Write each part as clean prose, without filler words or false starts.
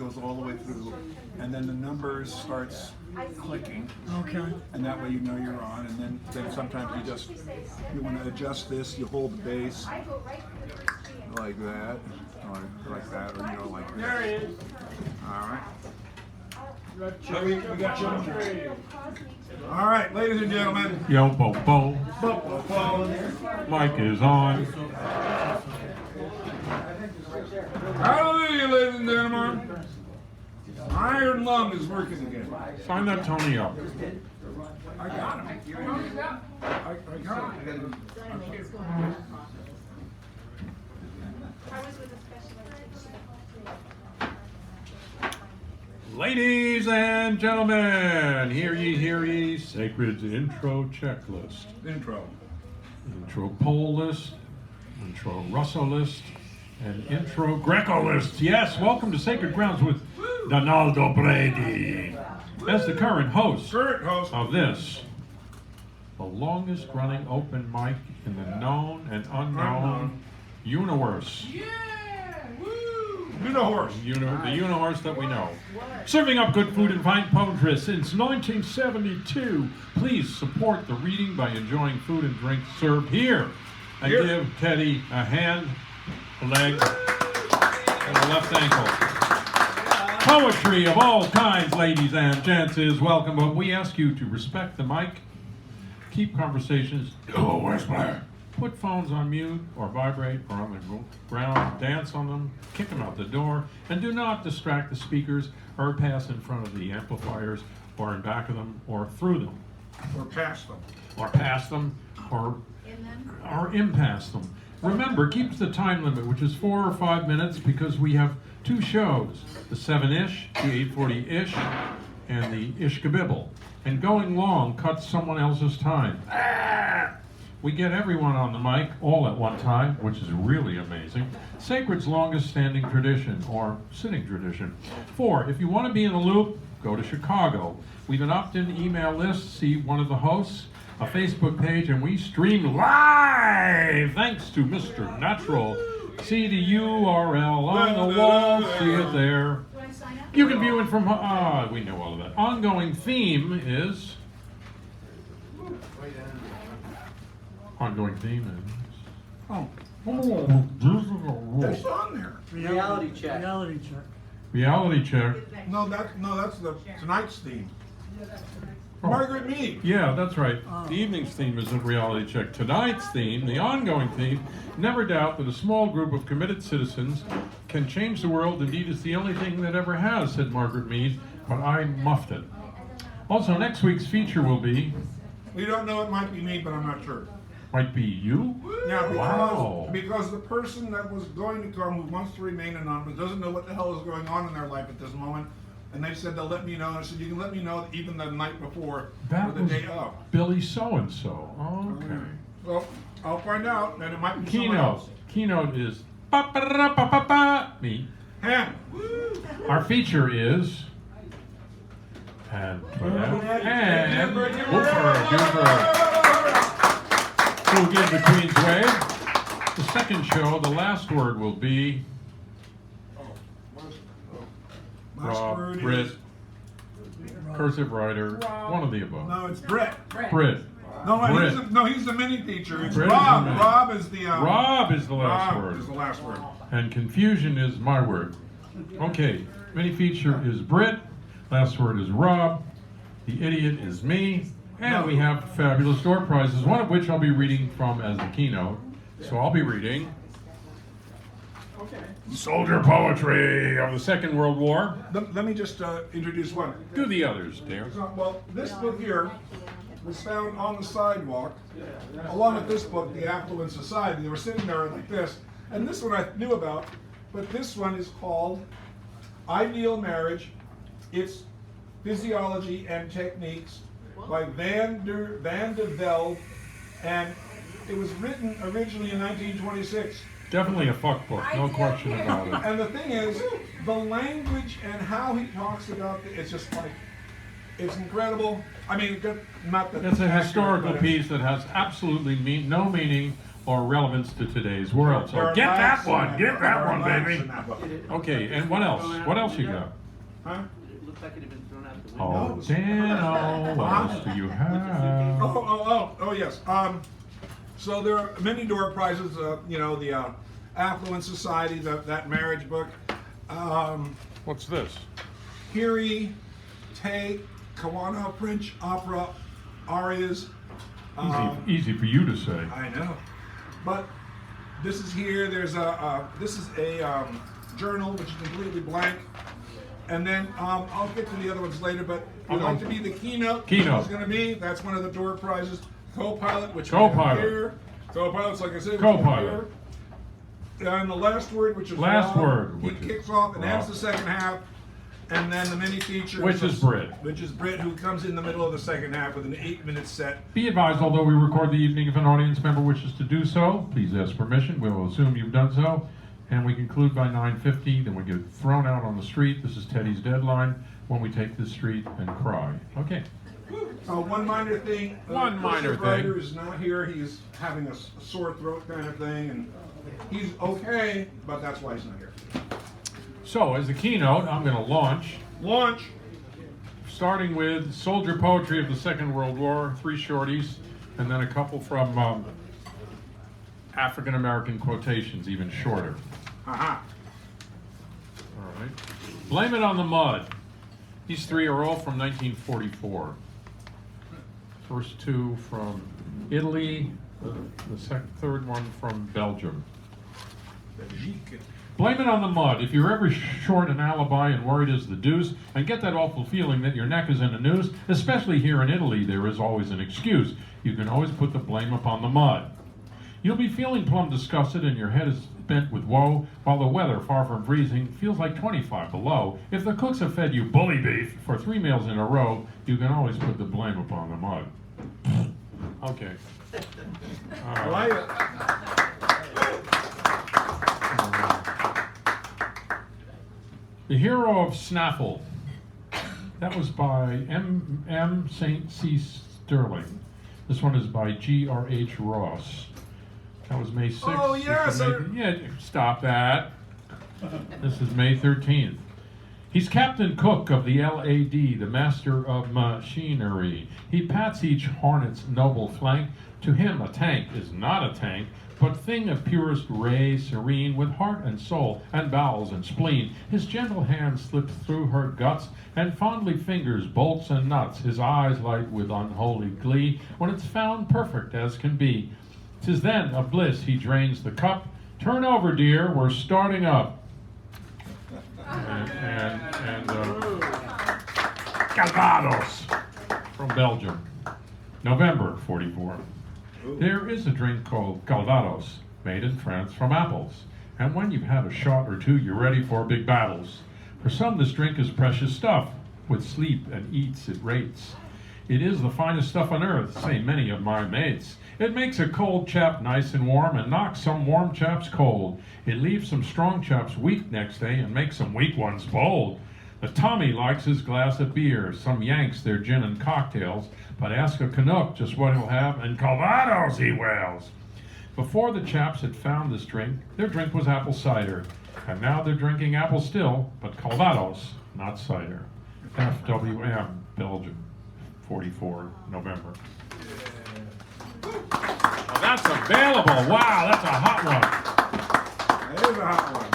goes all the way through, and then the numbers starts clicking. Okay. And that way you know you're on, and then sometimes you want to adjust this, you hold the bass like that, or like that, or like this. There it is. All right. We got you on radio. All right, ladies and gentlemen. Yo, bo, bo. Mic is on. Hallelujah, ladies and gentlemen. Iron Lung is working again. Sign that Tony up. I got him. I got him. Ladies and gentlemen, hear ye, Sacred's intro checklist. Intro Poll list, intro Russo list, and intro Greco list. Yes, welcome to Sacred Grounds with Donaldo Brady as the current host of this, the longest running open mic in the known and unknown universe. The universe that we know. Serving up good food and fine poetry since 1972. Please support the reading by enjoying food and drink served here. And give Teddy a hand, a leg, and a left ankle. Poetry of all kinds, ladies and gents, is welcome, but we ask you to respect the mic, keep conversations, whisper. Put phones on mute or vibrate or on the ground, dance on them, kick them out the door, and do not distract the speakers or pass in front of the amplifiers or in back of them or through them. Or past them. Or past them or impasse them. Remember, keep the time limit, which is 4 or 5 minutes, because we have 2 shows, the 7-ish, the 8:40-ish, and the Ishkabibble. And going long cuts someone else's time. We get everyone on the mic all at one time, which is really amazing. Sacred's longest standing tradition, or sitting tradition. 4, if you want to be in the loop, go to Chicago. We've an opt-in email list, see one of the hosts, a Facebook page, and we stream live, thanks to Mr. Natural. See the URL on the wall, see it there. You can view it from, we know all of that. Ongoing theme is... Ongoing theme is... It's on there. Reality check. Reality check. Reality check. No, that's the tonight's theme. Margaret Mead. Yeah, that's right. The evening's theme is a reality check. Tonight's theme, the ongoing theme, never doubt that a small group of committed citizens can change the world. Indeed, it's the only thing that ever has, said Margaret Mead, but I muffed it. Also, next week's feature will be... We don't know, it might be me, but I'm not sure. Might be you? Yeah, Wow. because the person that was going to come, who wants to remain anonymous, doesn't know what the hell is going on in their life at this moment, and they said they'll let me know. And I said, you can let me know even the night before or the day of. Billy so-and-so. Okay. Well, I'll find out, and it might be someone else. Keynote is ba-ba-da-ba-ba-ba, me. Ham. Our feature is... And we'll give the Queen's Wave. The second show, the last word will be Rob, Brit, cursive writer, one of the above. No, it's Brett. Brit. He's the mini feature. It's Brit Rob. is Rob is the. Rob is the last Rob word. is the last word. And confusion is my word. Okay, mini feature is Brit. Last word is Rob. The idiot is me. And we have fabulous door prizes, one of which I'll be reading from as the keynote. So I'll be reading soldier poetry of the Second World War. Let me just introduce one. Do the others, dear. Well, this book here was found on the sidewalk, along with this book, The Affluent Society. They were sitting there like this. And this one I knew about, but this one is called Ideal Marriage, Its Physiology and Techniques, by Van de Velde, and it was written originally in 1926. Definitely a fuck book, no question about it. And the thing is, the language and how he talks about it's just like, it's incredible. I mean, not that It's a historical piece that has absolutely no meaning or relevance to today's world. There So are get laughs that in one, get book. that There are one, laughs baby. in that book. Okay, and what else? What else you got? Huh? It looked like it had been thrown out the window. Oh, Dano, what else do you have? Oh, yes. So there are many door prizes, you know, the Affluent Society, that marriage book. What's this? Hiri, Te, Kawana, French opera arias. Easy for you to say. I know. But this is here, this is a journal which is completely blank. And then I'll get to the other ones later, but if you'd like to be the keynote, Keynote. is going to be, that's one of the door prizes. Co-pilot, which we Co-pilot. have here. Co-pilot's, like I said, Co-pilot. here. And the last word, which is Last Rob. word, He which is kicks off and ends Rob. the second half. And then the mini feature, Which is Britt. Which is Britt, who comes in the middle of the second half with an 8-minute set. Be advised, although we record the evening, if an audience member wishes to do so, please ask permission. We will assume you've done so. And we conclude by 9:50, then we get thrown out on the street. This is Teddy's deadline when we take the street and cry. Okay. One minor thing. One minor Christopher thing. Ryder is not here. He's having a sore throat kind of thing, and he's okay, but that's why he's not here. So, as a keynote, I'm going to launch, Launch. starting with Soldier Poetry of the Second World War, 3 shorties, and then a couple from African American quotations, even shorter. Aha. All right. Blame It on the Mud. These 3 are all from 1944. First 2 from Italy, the third one from Belgium. Blame it on the mud. If you're ever short an alibi and worried as the deuce, and get that awful feeling that your neck is in a noose, especially here in Italy, there is always an excuse. You can always put the blame upon the mud. You'll be feeling plumb disgusted and your head is bent with woe, while the weather, far from freezing, feels like 25 below. If the cooks have fed you bully beef for 3 meals in a row, you can always put the blame upon the mud. Okay. I like it. The Hero of Snaffle. That was by M. St. C. Sterling. This one is by G.R.H. Ross. That was May 6th. Oh, yes, Yeah, stop that. This is May 13th. He's Captain Cook of the LAD, the master of machinery. He pats each hornet's noble flank. To him, a tank is not a tank, but thing of purest ray, serene, with heart and soul, and bowels and spleen. His gentle hand slips through her guts, and fondly fingers bolts and nuts. His eyes light with unholy glee, when it's found perfect as can be. 'Tis then of bliss he drains the cup. Turn over, dear, we're starting up. And Calvados from Belgium, November 44. There is a drink called Calvados, made in France from apples. And when you've had a shot or two, you're ready for big battles. For some, this drink is precious stuff. With sleep and eats, it rates. It is the finest stuff on earth, say many of my mates. It makes a cold chap nice and warm and knocks some warm chaps cold. It leaves some strong chaps weak next day and makes some weak ones bold. The Tommy likes his glass of beer, some Yanks their gin and cocktails, but ask a Canuck just what he'll have, and Calvados he wails. Before the chaps had found this drink, their drink was apple cider, and now they're drinking apple still, but Calvados, not cider. FWM, Belgium, 44, November. Well, that's available. Wow, that's a hot one. That is a hot one.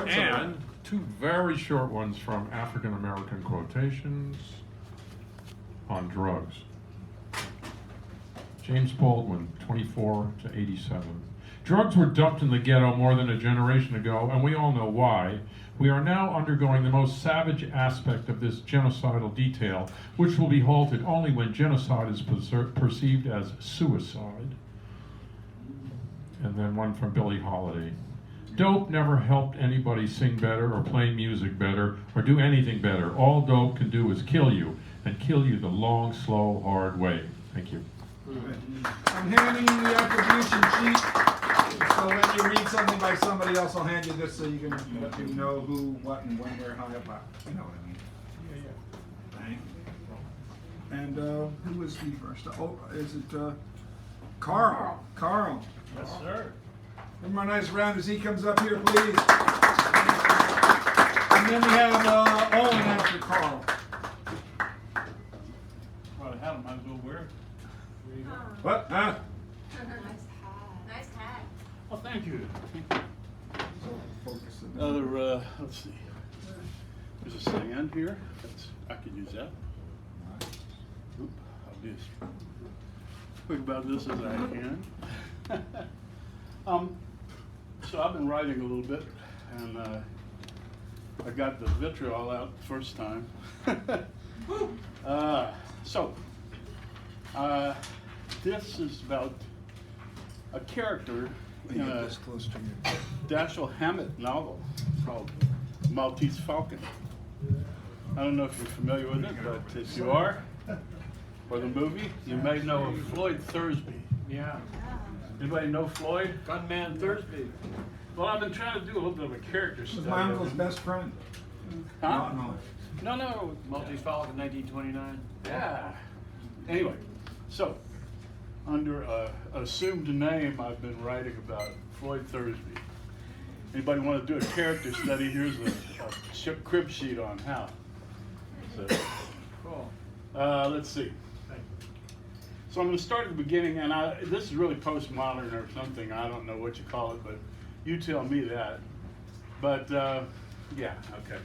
That's And 2 very short ones from African American quotations on drugs. James Baldwin, 24 to 87. Drugs were dumped in the ghetto more than a generation ago, and we all know why. We are now undergoing the most savage aspect of this genocidal detail, which will be halted only when genocide is perceived as suicide. And then one from Billie Holiday. Dope never helped anybody sing better or play music better or do anything better. All dope can do is kill you, and kill you the long, slow, hard way. Thank you. I'm handing you the attribution sheet. So when you read something by somebody else, I'll hand you this so you can let me know who, what, and when, where, how, how. You know what I mean? Thank you. And who was he first? Oh, is it Carl? Carl. Yes, sir. Give him a nice round as he comes up here, please. And then we have Owen after Carl. Well, I had him, might as well wear it. There you go. What? Huh? Nice hat. Well, thank you. Focus in. Another, let's see. There's a stand here. I could use that. Oop, I'll be as quick about this as I can. So I've been writing a little bit, and I got the vitriol out the first time. This is about a character in Get a this close to you. Dashiell Hammett novel called Maltese Falcon. I don't know if you're familiar with it, but if you are, or the movie, you may know of Floyd Thursby. Yeah. Anybody know Floyd? Gunman Thursby. Well, I've been trying to do a little bit of a character This study. is my uncle's best friend. Huh? No. No. Maltese Falcon, 1929. Yeah. Anyway, so under an assumed name, I've been writing about Floyd Thursby. Anybody want to do a character study? Here's a crib sheet on how. So, Cool. let's see. So I'm going to start at the beginning, and this is really postmodern or something. I don't know what you call it, but you tell me that. But yeah, okay.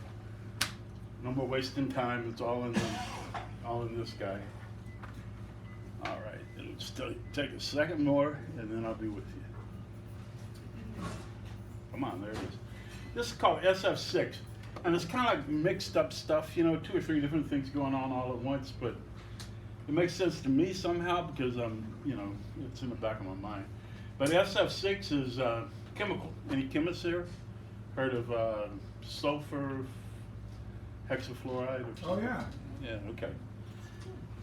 No more wasting time. It's all in this guy. All right. It'll just take a second more, and then I'll be with you. Come on, there it is. This is called SF6, and it's kind of like mixed up stuff. You know, 2 or 3 different things going on all at once, but it makes sense to me somehow because it's in the back of my mind. But SF6 is chemical. Any chemists here heard of sulfur hexafluoride? Oh, yeah. Yeah, okay.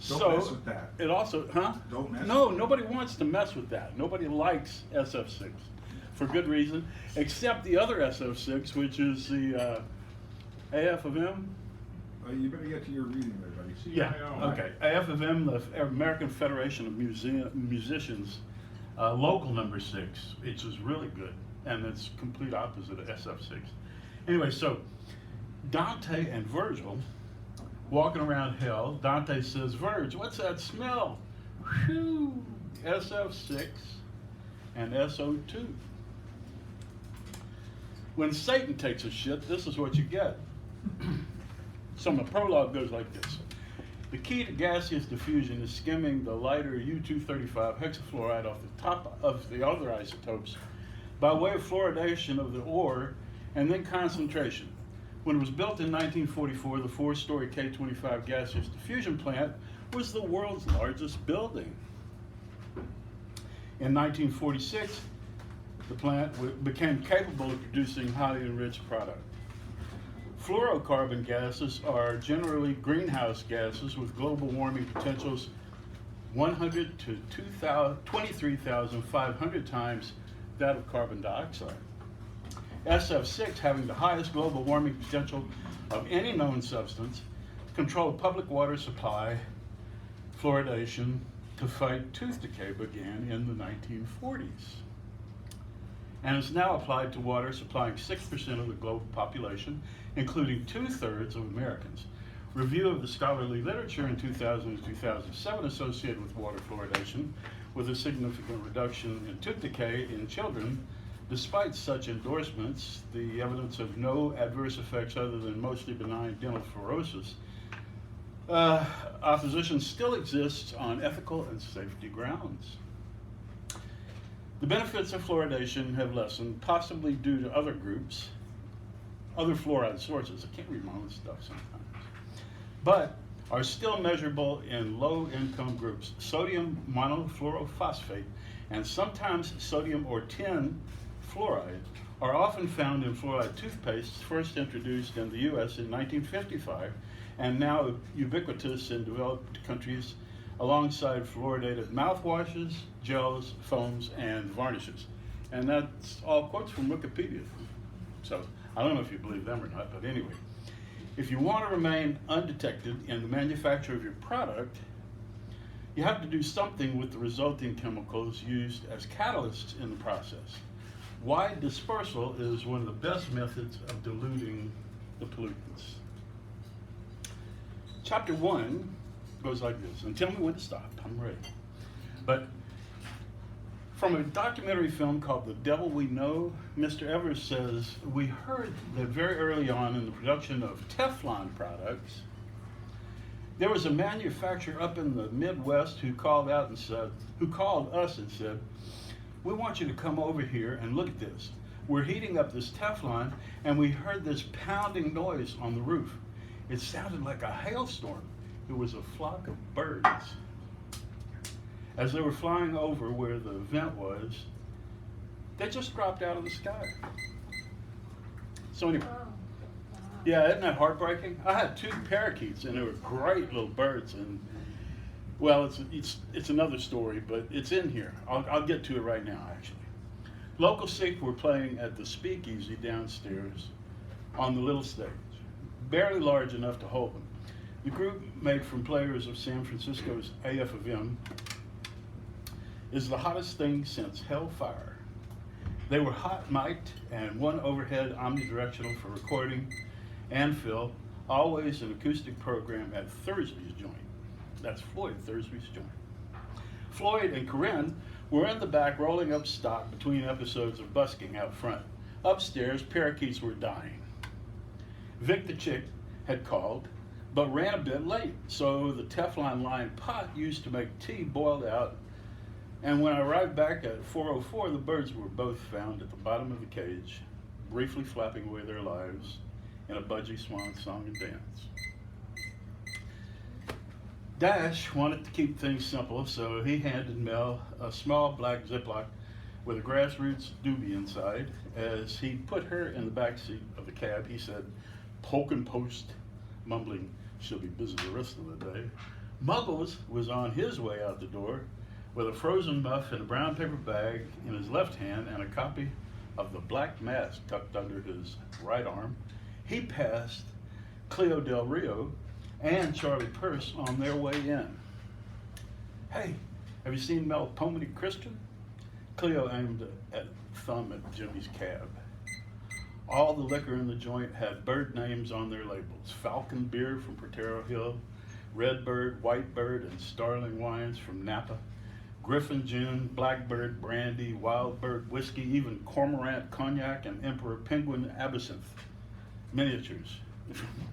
Don't mess with that. It also, huh? Don't mess No, with nobody wants to mess with that. Nobody likes SF6 for good reason, except the other SF6, which is the AF of M. You better get to your reading there, buddy. Yeah, okay. AF of M, the American Federation of Musicians, local number 6, which is really good, and it's complete opposite of SF6. Anyway, so Dante and Virgil walking around hell. Dante says, "Virg, what's that smell?" Whew, SF6 and SO2. When Satan takes a shit, this is what you get. So my prologue goes like this. The key to gaseous diffusion is skimming the lighter U-235 hexafluoride off the top of the other isotopes by way of fluoridation of the ore and then concentration. When it was built in 1944, the 4-story K-25 gaseous diffusion plant was the world's largest building. In 1946, the plant became capable of producing highly enriched product. Fluorocarbon gases are generally greenhouse gases with global warming potentials 100 to 23,500 times that of carbon dioxide. SF6, having the highest global warming potential of any known substance, controlled public water supply. Fluoridation to fight tooth decay began in the 1940s and is now applied to water supplying 6% of the global population, including 2/3 of Americans. Review of the scholarly literature in 2000 and 2007 associated with water fluoridation with a significant reduction in tooth decay in children. Despite such endorsements, the evidence of no adverse effects other than mostly benign dental fluorosis, opposition still exists on ethical and safety grounds. The benefits of fluoridation have lessened, possibly due to other groups, other fluoride sources. I can't read my own stuff sometimes, but are still measurable in low-income groups. Sodium monofluorophosphate and sometimes sodium or tin fluoride are often found in fluoride toothpastes first introduced in the U.S. in 1955 and now ubiquitous in developed countries alongside fluoridated mouthwashes, gels, foams, and varnishes. And that's all quotes from Wikipedia. So I don't know if you believe them or not, but anyway. If you want to remain undetected in the manufacture of your product, You have to do something with the resulting chemicals used as catalysts in the process. Wide dispersal is one of the best methods of diluting the pollutants. Chapter 1 goes like this, and tell me when to stop, I'm ready. But from a documentary film called The Devil We Know, Mr. Evers says, we heard that very early on in the production of Teflon products, there was a manufacturer up in the Midwest who called us and said, we want you to come over here and look at this. We're heating up this Teflon, and we heard this pounding noise on the roof. It sounded like a hailstorm. It was a flock of birds. As they were flying over where the vent was, they just dropped out of the sky. So anyway, yeah, isn't that heartbreaking? I had 2 parakeets, and they were great little birds. And well, it's another story, but it's in here. I'll get to it right now, actually. Local Sikh were playing at the speakeasy downstairs on the little stage, barely large enough to hold them. The group, made from players of San Francisco's AF of M, is the hottest thing since Hellfire. They were hot mic'd and one overhead omnidirectional for recording and fill, always an acoustic program at Thursby's joint. That's Floyd Thursby's joint. Floyd and Corinne were in the back rolling up stock between episodes of busking out front. Upstairs, parakeets were dying. Vic the chick had called, but ran a bit late, so the Teflon lined pot used to make tea boiled out, and when I arrived back at 4:04, the birds were both found at the bottom of the cage, briefly flapping away their lives in a budgie swan song and dance. Dash wanted to keep things simple, so he handed Mel a small black Ziploc with a grassroots doobie inside. As he put her in the back seat of the cab, he said, poke and post, mumbling, she'll be busy the rest of the day. Muggles was on his way out the door with a frozen muff in a brown paper bag in his left hand and a copy of The Black Mass tucked under his right arm. He passed Cleo Del Rio and Charlie Peirce on their way in. Hey, have you seen Mel Pomedy Christian? Cleo aimed a thumb at Jimmy's cab. All the liquor in the joint had bird names on their labels. Falcon Beer from Potrero Hill, Redbird, Whitebird, and Starling Wines from Napa, Griffin Gin, Blackbird Brandy, Wildbird Whiskey, even Cormorant Cognac, and Emperor Penguin Absinthe. Miniatures.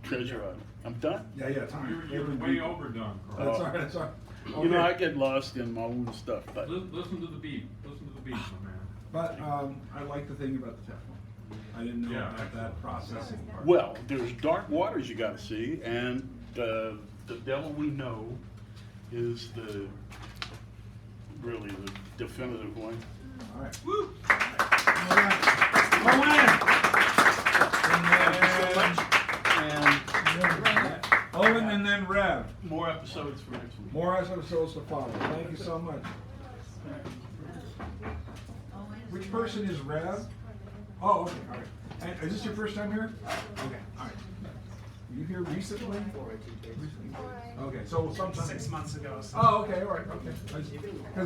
Treasure Island. I'm done? Yeah, time. You're way overdone, Carl. That's all right, that's all right. You know, I get lost in my own stuff, but Listen to the beat. Listen to the beat, my man. But I like the thing about the Teflon. I didn't know Yeah, about that processing part. well, there's Dark Waters you got to see, and The Devil We Know is really the definitive one. All right. Woo! All right. Thank you so much. And Owen and then Rev. more episodes for next week. More episodes to follow. Thank you so much. Which person is Rev? Oh, okay, all right. And is this your first time here? Okay, all right. You here recently? Okay, so sometime. 6 months ago. So. Oh, okay, all right, okay. Because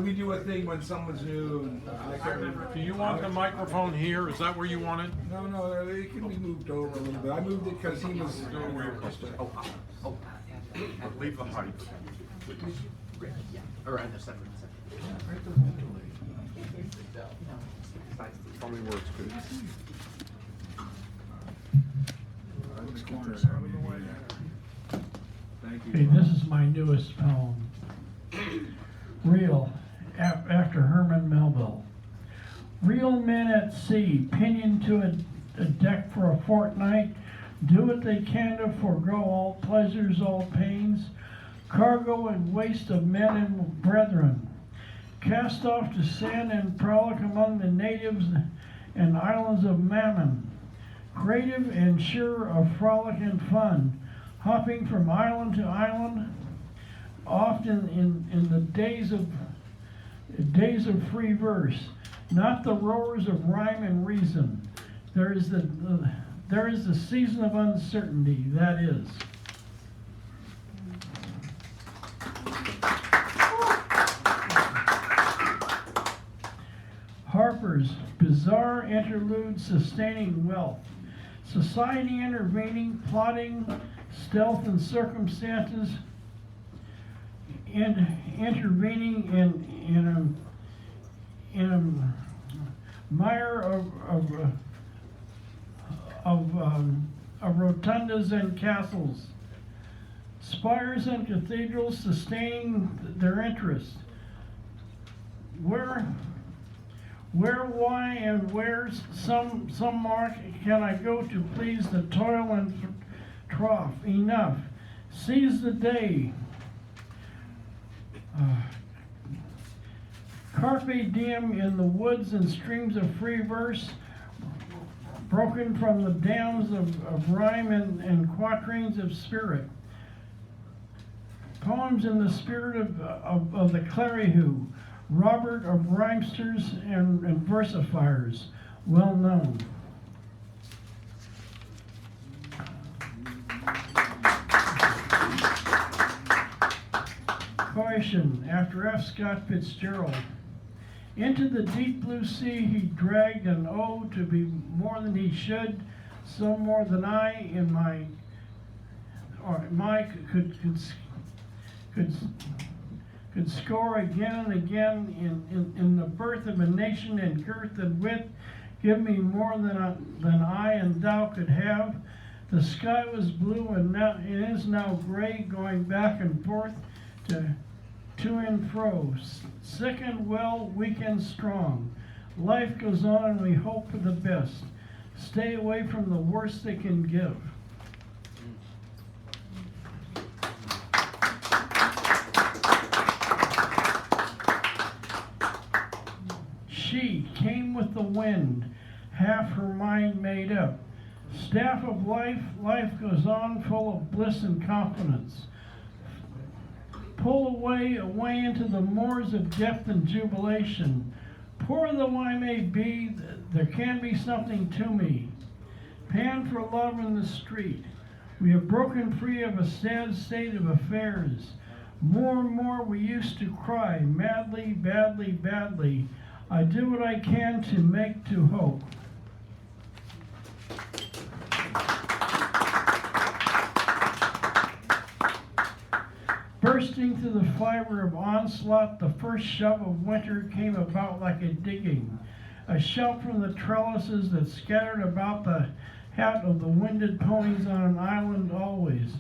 we do a thing when someone's new and I can't remember. Do you want the microphone here? Is that where you want it? No, it can be moved over a little bit. I moved it because he was. Leave the height. Around the separate. Tell me where it's good. Thank Okay, you. this is my newest poem. Real, after Herman Melville. Real men at sea, pinioned to a deck for a fortnight, do what they can to forego all pleasures, all pains, cargo and waste of men and brethren. Cast off to sin and frolic among the natives and islands of Mammon. Creative and sure of frolic and fun, hopping from island to island, often in the days of free verse, not the roars of rhyme and reason. There is the season of uncertainty, that is. ciphers, bizarre interludes sustaining wealth, society intervening, plotting, stealth and circumstances, and intervening in a mire of rotundas and castles, spires and cathedrals sustaining their interest. Where, why, and where's some mark can I go to please the toil and trough? Enough. Seize the day. Carpe diem in the woods and streams of free verse, broken from the dams of rhyme and quatrains of spirit. Poems in the spirit of the Claryhoo, Robert of rhymesters and versifiers, well known. Caution, after F. Scott Fitzgerald. Into the deep blue sea he dragged an O to be more than he should, so more than I in my could score again and again in the birth of a nation in girth and width. Give me more than I and thou could have. The sky was blue and now it is now gray, going back and forth to and fro. Sick and well, weak and strong. Life goes on and we hope for the best. Stay away from the worst they can give. She came with the wind, half her mind made up. Staff of life, life goes on full of bliss and confidence. Pull away into the moors of depth and jubilation. Poor though I may be, there can be something to me. Pan for love in the street. We have broken free of a sad state of affairs. More and more we used to cry, madly, badly, badly. I do what I can to make to hope. Bursting through the fiber of onslaught, the first shove of winter came about like a digging. A shout from the trellises that scattered about the hat of the winded ponies on an island always.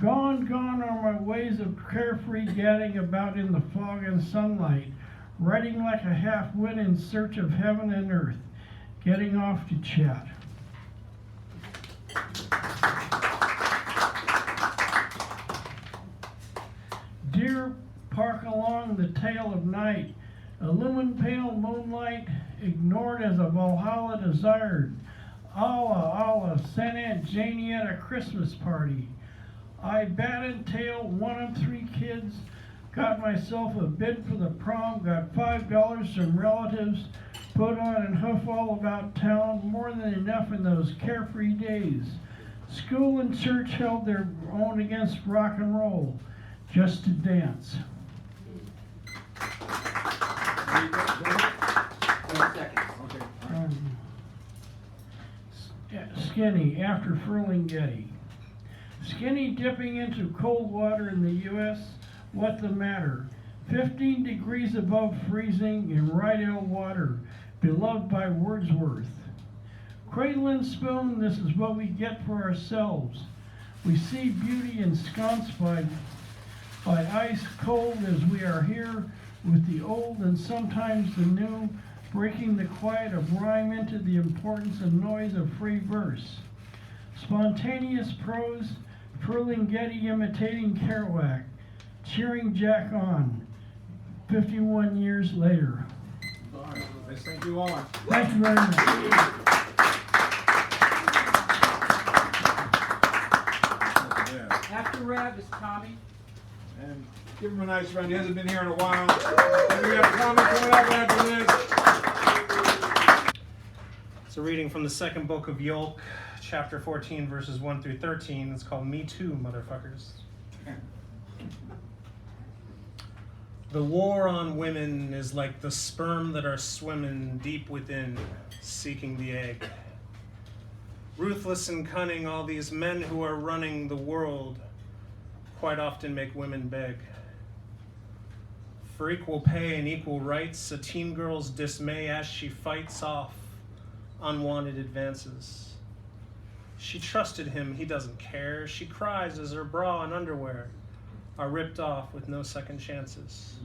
Gone, gone are my ways of carefree gadding about in the fog and sunlight, riding like a half-wit in search of heaven and earth, getting off to chat. Deer park along the tail of night, illumined pale moonlight, ignored as a Valhalla desired. Allah, Allah, sent Aunt Janie at a Christmas party. I batted tail, one of 3 kids, got myself a bid for the prom, got $5 from relatives, put on and hoof all about town, more than enough in those carefree days. School and church held their own against rock and roll, just to dance. 10 seconds. Skinny, after Ferlinghetti. Skinny dipping into cold water in the U.S., what the matter? 15 degrees above freezing in Rydell water, beloved by Wordsworth. Cradle and spoon, this is what we get for ourselves. We see beauty ensconced by ice cold as we are here with the old and sometimes the new, breaking the quiet of rhyme into the importance and noise of free verse. Spontaneous prose, Ferlinghetti imitating Kerouac, cheering Jack on, 51 years later. All right, thank you all. Thank you very much. After Rev is Tommy. And give him a nice round. He hasn't been here in a while. And we have Tommy coming up after this. It's a reading from the second book of Yolk, chapter 14, verses 1 through 13. It's called Me Too, Motherfuckers. The war on women is like the sperm that are swimming deep within, seeking the egg. Ruthless and cunning, all these men who are running the world quite often make women beg. For equal pay and equal rights, a teen girl's dismay as she fights off unwanted advances. She trusted him, he doesn't care. She cries as her bra and underwear are ripped off with no second chances.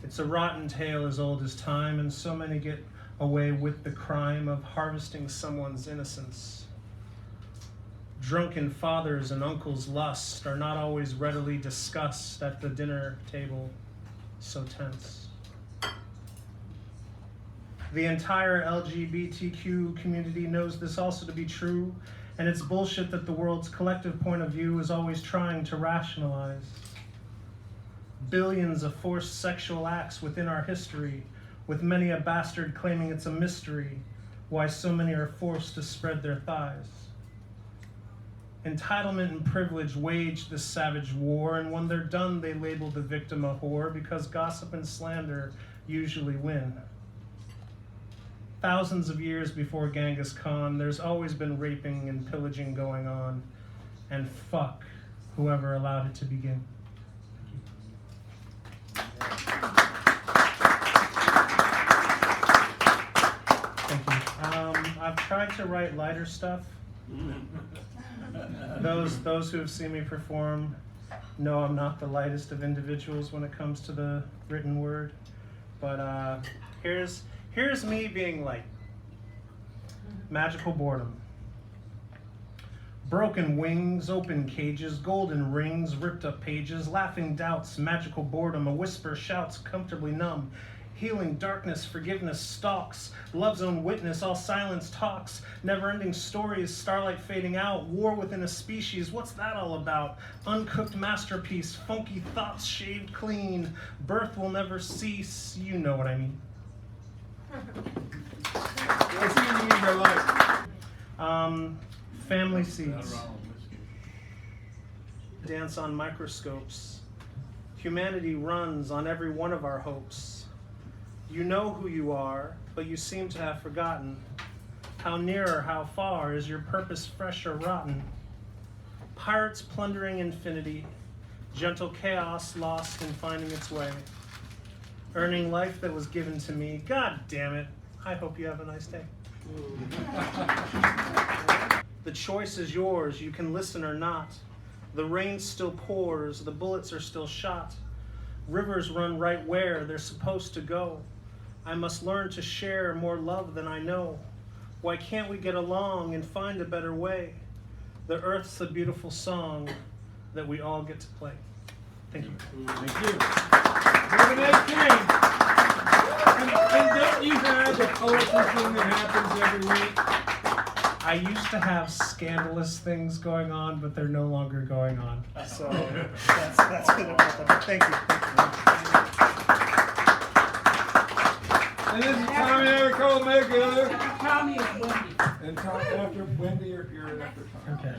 It's a rotten tale as old as time, and so many get away with the crime of harvesting someone's innocence. Drunken fathers and uncles' lust are not always readily discussed at the dinner table, so tense. The entire LGBTQ community knows this also to be true, and it's bullshit that the world's collective point of view is always trying to rationalize. Billions of forced sexual acts within our history, with many a bastard claiming it's a mystery why so many are forced to spread their thighs. Entitlement and privilege wage this savage war, and when they're done, they label the victim a whore because gossip and slander usually win. Thousands of years before Genghis Khan, there's always been raping and pillaging going on, and fuck whoever allowed it to begin. Thank you. I've tried to write lighter stuff. Those who have seen me perform know I'm not the lightest of individuals when it comes to the written word, but here's me being light. Magical boredom. Broken wings, open cages, golden rings, ripped up pages, laughing doubts, magical boredom, a whisper shouts, comfortably numb. Healing darkness, forgiveness stalks, love's own witness, all silence talks, never-ending stories, starlight fading out, war within a species, what's that all about? Uncooked masterpiece, funky thoughts shaved clean, birth will never cease, you know what I mean. What's the meaning of their life? Family seeds. Dance on microscopes. Humanity runs on every one of our hopes. You know who you are, but you seem to have forgotten. How near or how far is your purpose fresh or rotten? Pirates plundering infinity, gentle chaos lost in finding its way. Earning life that was given to me, God damn it, I hope you have a nice day. The choice is yours, you can listen or not. The rain still pours, the bullets are still shot. Rivers run right where they're supposed to go. I must learn to share more love than I know. Why can't we get along and find a better way? The earth's a beautiful song that we all get to play. Thank you. Thank you. Have a nice day. And don't you have a colorful thing that happens every week? I used to have scandalous things going on, but they're no longer going on. So that's good about that. Thank you. And this is Tommy Agricole Mega. Tommy is Wendy. And Tommy after Wendy, you're here after Tommy. Okay.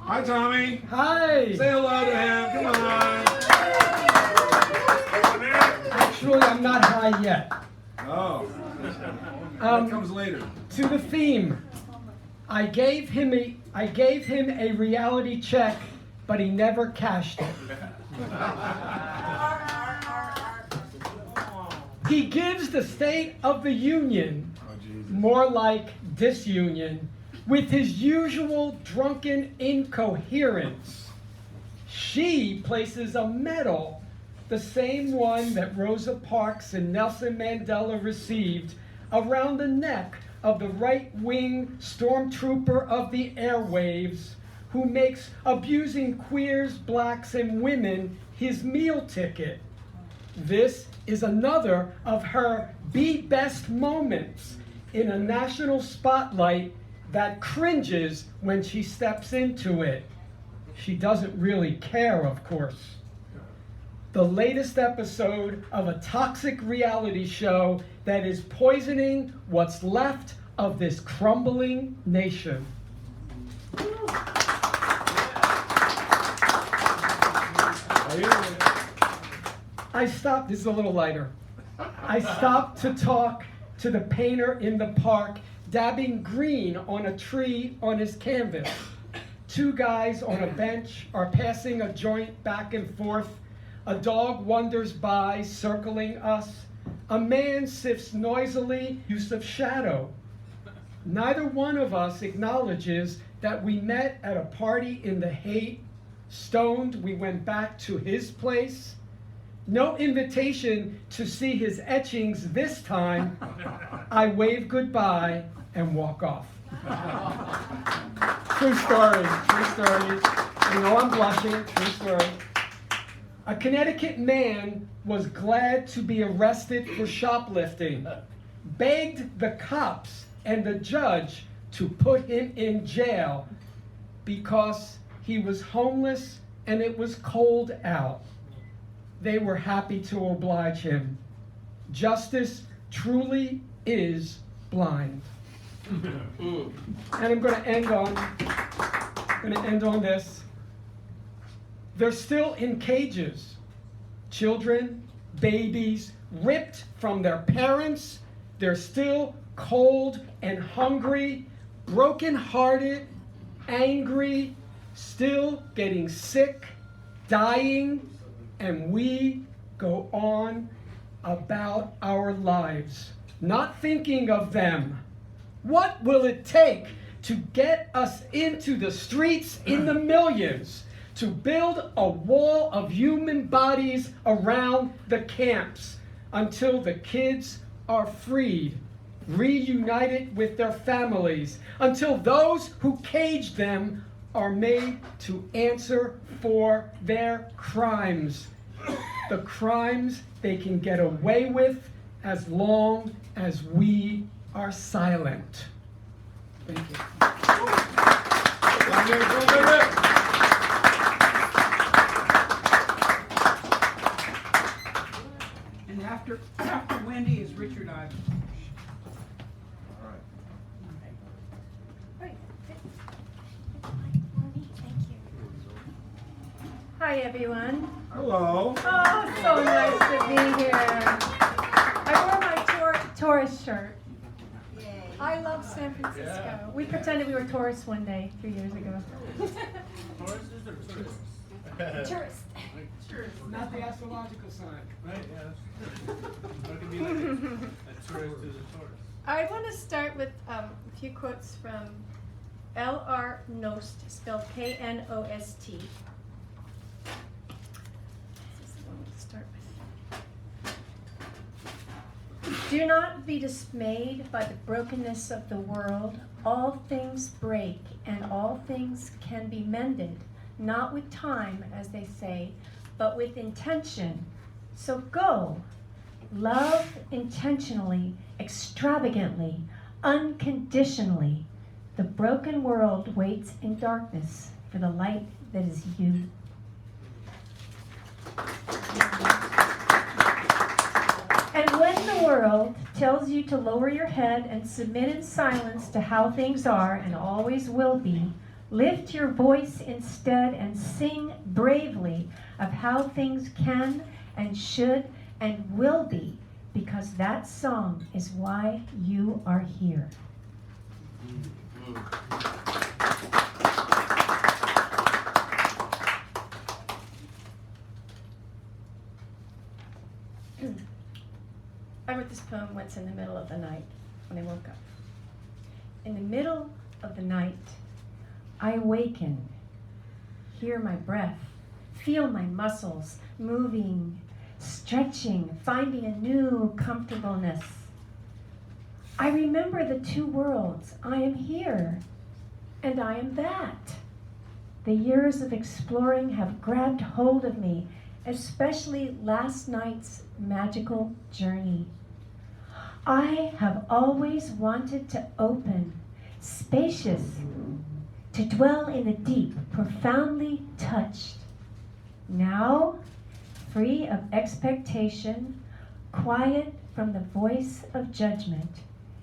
Hi, Tommy. Hi! Say hello to him. Come on. Actually, I'm not high yet. Oh. That comes later. To the theme. I gave him a reality check, but he never cashed it. He gives the State of the Union, more like disunion, with his usual drunken incoherence. She places a medal, the same one that Rosa Parks and Nelson Mandela received, around the neck of the right-wing stormtrooper of the airwaves who makes abusing queers, blacks, and women his meal ticket. This is another of her be best moments in a national spotlight that cringes when she steps into it. She doesn't really care, of course. The latest episode of a toxic reality show that is poisoning what's left of this crumbling nation. I hear it. I stopped, this is a little lighter. I stopped to talk to the painter in the park, dabbing green on a tree on his canvas. Two guys on a bench are passing a joint back and forth. A dog wanders by, circling us. A man sifts noisily use of shadow. Neither one of us acknowledges that we met at a party in the hate. Stoned, we went back to his place. No invitation to see his etchings this time. I wave goodbye and walk off. True story, true story. You know I'm blushing, true story. A Connecticut man was glad to be arrested for shoplifting, begged the cops and the judge to put him in jail because he was homeless and it was cold out. They were happy to oblige him. Justice truly is blind. And I'm going to end on this. They're still in cages. Children, babies, ripped from their parents. They're still cold and hungry, broken-hearted, angry, still getting sick, dying, and we go on about our lives, not thinking of them. What will it take to get us into the streets in the millions, to build a wall of human bodies around the camps until the kids are freed, reunited with their families, until those who caged them are made to answer for their crimes, the crimes they can get away with as long as we are silent. Thank you. And after Wendy is Richard Ivan. Hi, everyone. Hello. Oh, so nice to be here. I wore my tourist shirt. I love San Francisco. We pretended we were tourists one day 3 years ago. Tourists or tourists? Tourists. Not the astrological sign. Right, yes. That could be like a tourist is a tourist. I want to start with a few quotes from L.R. Knost, spelled K-N-O-S-T. This is the one to start with. Do not be dismayed by the brokenness of the world. All things break, and all things can be mended, not with time, as they say, but with intention. So go, love intentionally, extravagantly, unconditionally. The broken world waits in darkness for the light that is you. And when the world tells you to lower your head and submit in silence to how things are and always will be, lift your voice instead and sing bravely of how things can and should and will be, because that song is why you are here. I wrote this poem once in the middle of the night when I woke up. In the middle of the night, I awaken, hear my breath, feel my muscles moving, stretching, finding a new comfortableness. I remember the two worlds. I am here, and I am that. The years of exploring have grabbed hold of me, especially last night's magical journey. I have always wanted to open, spacious, to dwell in the deep, profoundly touched. Now, free of expectation, quiet from the voice of judgment,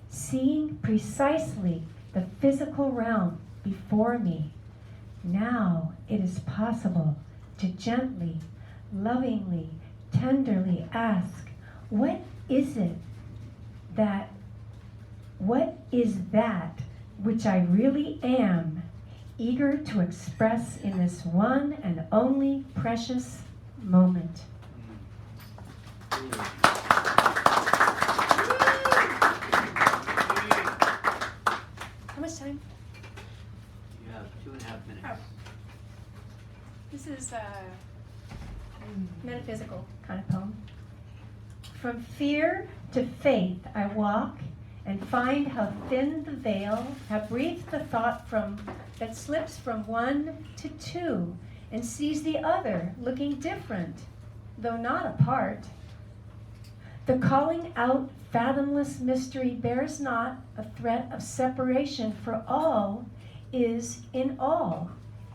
seeing precisely the physical realm before me. Now it is possible to gently, lovingly tenderly ask, what is that which I really am, eager to express in this one and only precious moment? How much time? You have 2.5 minutes. Oh. This is a metaphysical kind of poem. From fear to faith I walk and find how thin the veil, how brief the thought that slips from one to two and sees the other looking different, though not apart. The calling out fathomless mystery bears not a threat of separation, for all is in all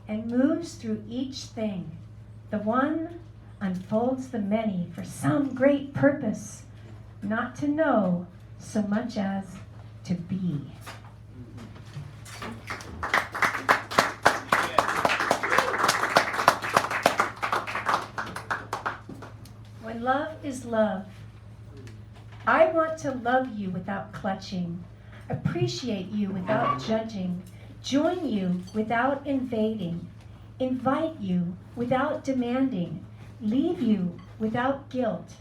and moves through each thing. The one unfolds the many for some great purpose, not to know so much as to be. When love is love, I want to love you without clutching, appreciate you without judging, join you without invading, invite you without demanding, leave you without guilt,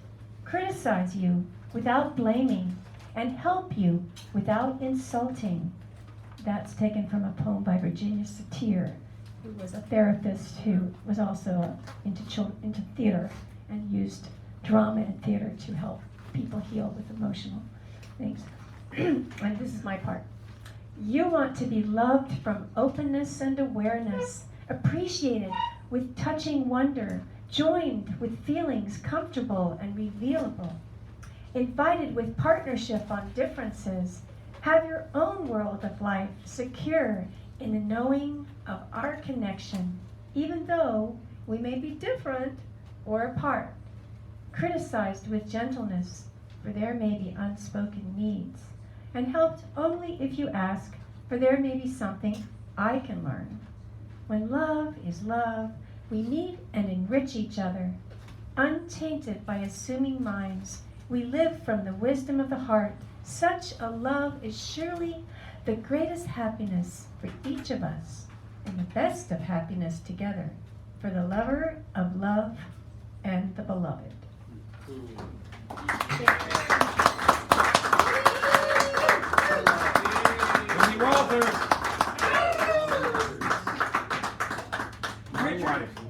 criticize you without blaming, and help you without insulting. That's taken from a poem by Virginia Satir, who was a therapist who was also into theater and used drama and theater to help people heal with emotional things. And this is my part. You want to be loved from openness and awareness, appreciated with touching wonder, joined with feelings comfortable and revealable, invited with partnership on differences, have your own world of life secure in the knowing of our connection, even though we may be different or apart, criticized with gentleness, for there may be unspoken needs, and helped only if you ask, for there may be something I can learn. When love is love, we meet and enrich each other, untainted by assuming minds. We live from the wisdom of the heart. Such a love is surely the greatest happiness for each of us, and the best of happiness together, for the lover of love and the beloved. Wendy Walters.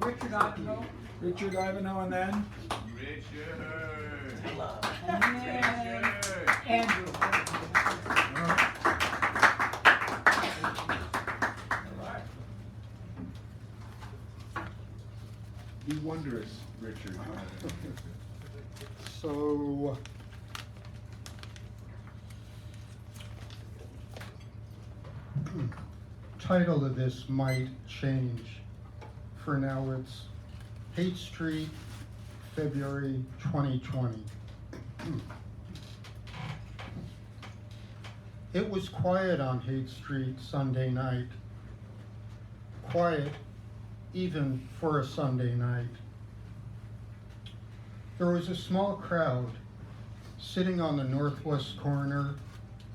Richard Ivanhoe. Richard Ivanhoe, and then? And then Andrew. Be wondrous, Richard. So, title of this might change. For now, it's Haight Street, February 2020. It was quiet on Haight Street Sunday night. Quiet even for a Sunday night. There was a small crowd sitting on the northwest corner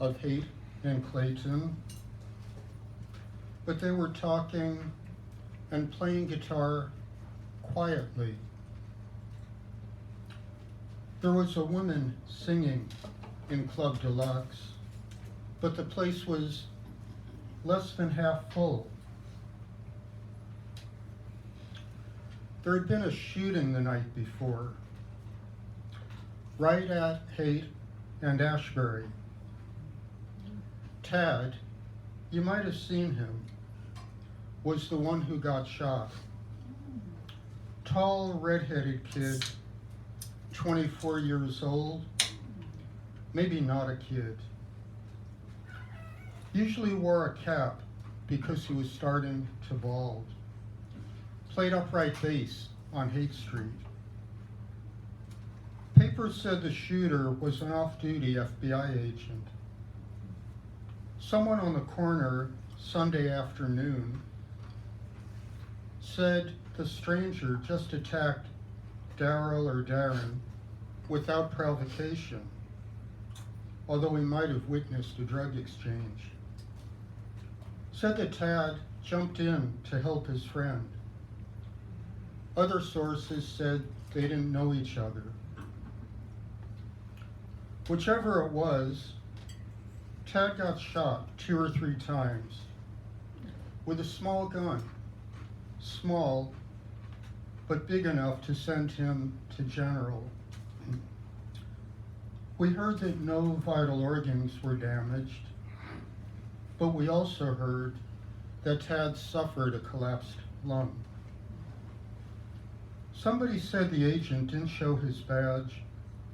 of Haight and Clayton, but they were talking and playing guitar quietly. There was a woman singing in Club Deluxe, but the place was less than half full. There had been a shooting the night before, right at Haight and Ashbury. Tad, you might have seen him, was the one who got shot. Tall, red-headed kid, 24 years old, maybe not a kid. Usually wore a cap because he was starting to bald. Played upright bass on Haight Street. Papers said the shooter was an off-duty FBI agent. Someone on the corner Sunday afternoon said the stranger just attacked Daryl or Darren without provocation, although he might have witnessed a drug exchange. Said that Tad jumped in to help his friend. Other sources said they didn't know each other. Whichever it was, Tad got shot 2 or 3 times with a small gun, small, but big enough to send him to general. We heard that no vital organs were damaged, but we also heard that Tad suffered a collapsed lung. Somebody said the agent didn't show his badge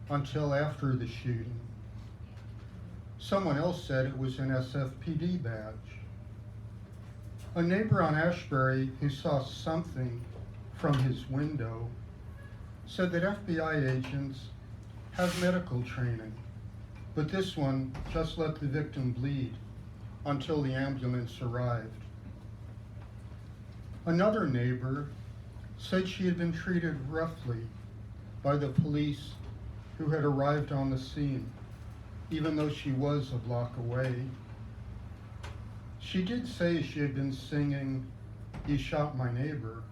until after the shooting. Someone else said it was an SFPD badge. A neighbor on Ashbury who saw something from his window said that FBI agents have medical training, but this one just let the victim bleed until the ambulance arrived. Another neighbor said she had been treated roughly by the police who had arrived on the scene, even though she was a block away. She did say she had been singing, "You Shot My Neighbor."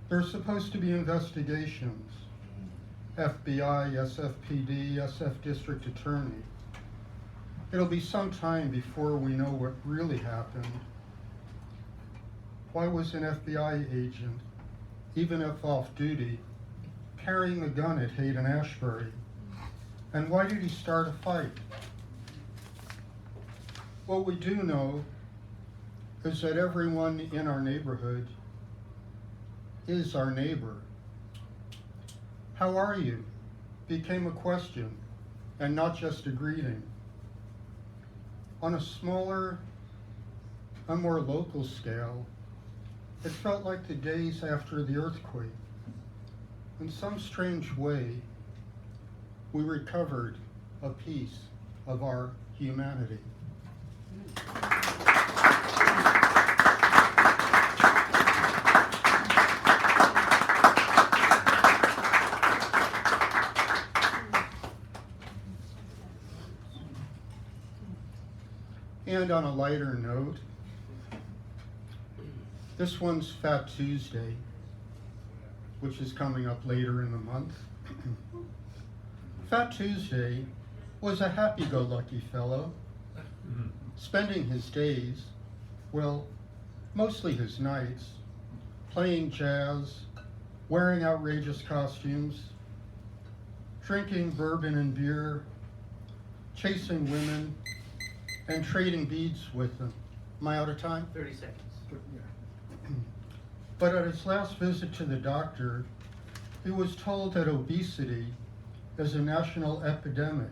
There are supposed to be investigations. FBI, SFPD, SF District Attorney. It'll be some time before we know what really happened. Why was an FBI agent, even if off duty, carrying a gun at Hayden Ashbury? And why did he start a fight? What we do know is that everyone in our neighborhood is our neighbor. How are you? Became a question and not just a greeting. On a smaller, a more local scale, it felt like the days after the earthquake. In some strange way, we recovered a piece of our humanity. And on a lighter note, this one's Fat Tuesday, which is coming up later in the month. Fat Tuesday was a happy-go-lucky fellow, spending his days, well, mostly his nights, playing jazz, wearing outrageous costumes, drinking bourbon and beer, chasing women, and trading beads with them. Am I out of time? 30 seconds. But at his last visit to the doctor, he was told that obesity is a national epidemic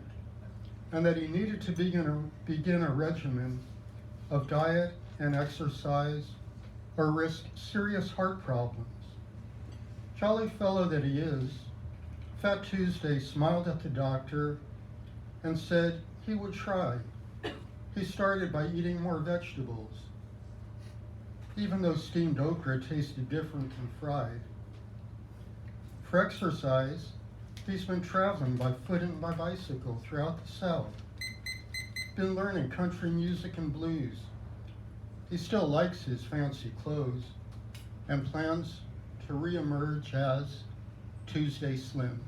and that he needed to begin a regimen of diet and exercise or risk serious heart problems. Jolly fellow that he is, Fat Tuesday smiled at the doctor and said he would try. He started by eating more vegetables, even though steamed okra tasted different than fried. For exercise, he's been traveling by foot and by bicycle throughout the South. Been learning country music and blues. He still likes his fancy clothes and plans to reemerge as Tuesday Slim.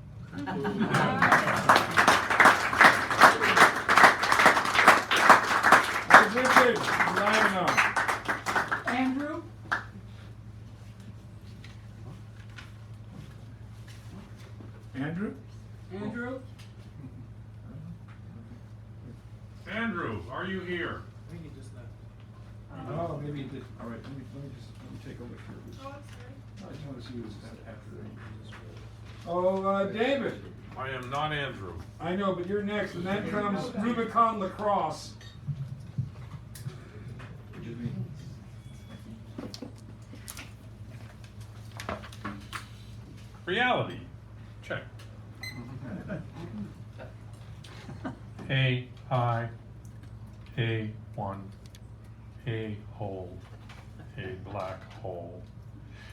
Richard, line up. Andrew? Andrew? Andrew? Andrew, are you here? I think he just left. Oh, maybe it did. All right, let me take a look here. I just want to see who's after that. David. I am not Andrew. I know, but you're next, and then comes Rubicon Lacrosse. Reality. Check. A, I, A1, a hole, a black hole.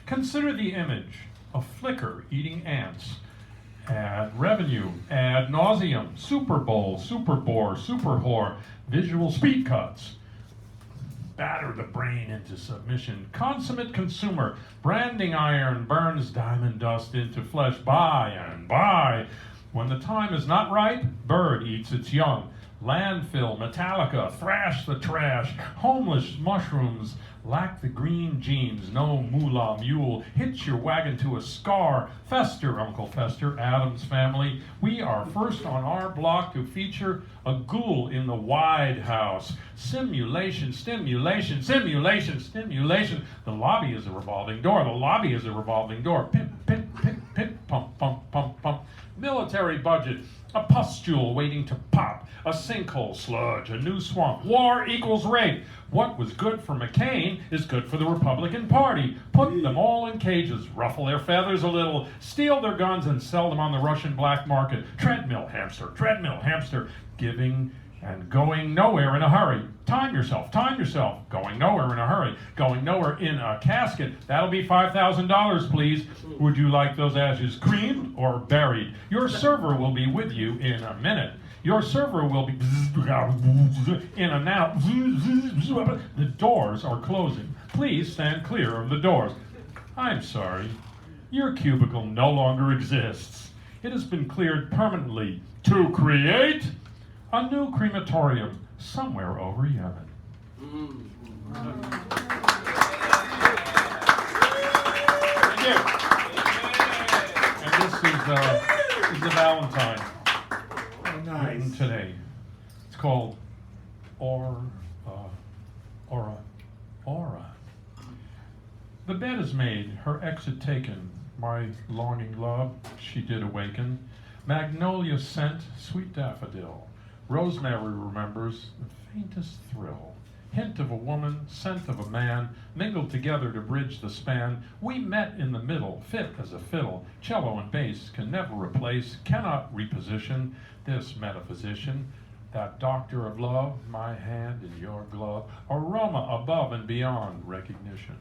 Consider the image a flicker eating ants. Ad revenue, ad nauseum, Super Bowl, super bore, super whore, visual speed cuts. Batter the brain into submission. Consummate consumer, branding iron burns diamond dust into flesh. Buy and buy. When the time is not ripe, bird eats its young. Landfill, Metallica, thrash the trash. Homeless mushrooms, lack the green genes. No moolah mule, hitch your wagon to a scar. Fester, Uncle Fester, Adam's Family. We are first on our block to feature a ghoul in the Wide House. Simulation, stimulation, simulation, stimulation. The lobby is a revolving door. The lobby is a revolving door. Pip, pip, pip, pip, pump, pump, pump, pump. Military budget, a pustule waiting to pop, a sinkhole sludge, a new swamp. War equals rape. What was good for McCain is good for the Republican Party. Put them all in cages, ruffle their feathers a little, steal their guns and sell them on the Russian black market. Treadmill hamster, giving and going nowhere in a hurry. Time yourself, going nowhere in a hurry, going nowhere in a casket. That'll be $5,000, please. Would you like those ashes creamed or buried? Your server will be with you in a minute. Your server will be in and out. The doors are closing. Please stand clear of the doors. I'm sorry. Your cubicle no longer exists. It has been cleared permanently to create a new crematorium somewhere over Yemen. Thank you. And this is the Valentine written today. It's called Aura. The bed is made, her exit taken. My longing love, she did awaken. Magnolia scent, sweet daffodil. Rosemary remembers the faintest thrill. Hint of a woman, scent of a man, mingled together to bridge the span. We met in the middle, fit as a fiddle. Cello and bass can never replace, cannot reposition this metaphysician. That doctor of love, my hand in your glove. Aroma above and beyond recognition.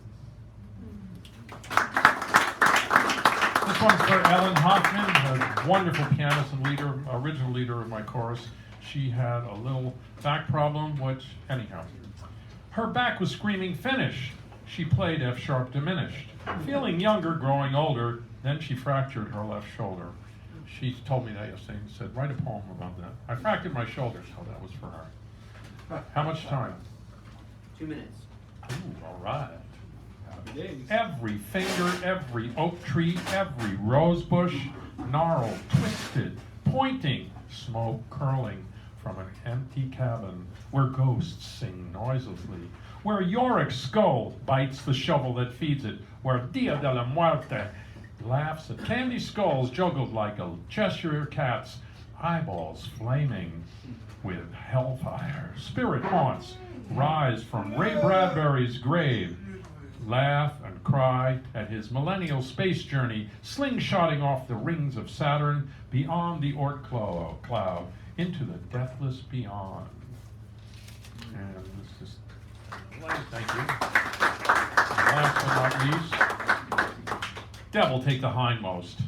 This one's for Ellen Hoffman, a wonderful pianist and leader, original leader of my chorus. She had a little back problem, which, anyhow. Her back was screaming finish. She played F sharp diminished. Feeling younger, growing older, then she fractured her left shoulder. She told me that yesterday and said, write a poem about that. I fractured my shoulder, so that was for her. How much time? 2 minutes. Ooh, all right. Every finger, every oak tree, every rose bush, gnarled, twisted, pointing, smoke curling from an empty cabin where ghosts sing noiselessly, where Yorick's skull bites the shovel that feeds it, where Dia de la Muerte laughs at candy skulls juggled like a Cheshire cat's eyeballs flaming with hellfire. Spirit haunts rise from Ray Bradbury's grave, laugh and cry at his millennial space journey, slingshotting off the rings of Saturn beyond the Oort cloud into the deathless beyond. And this is, thank you. And last but not least, devil take the hindmost.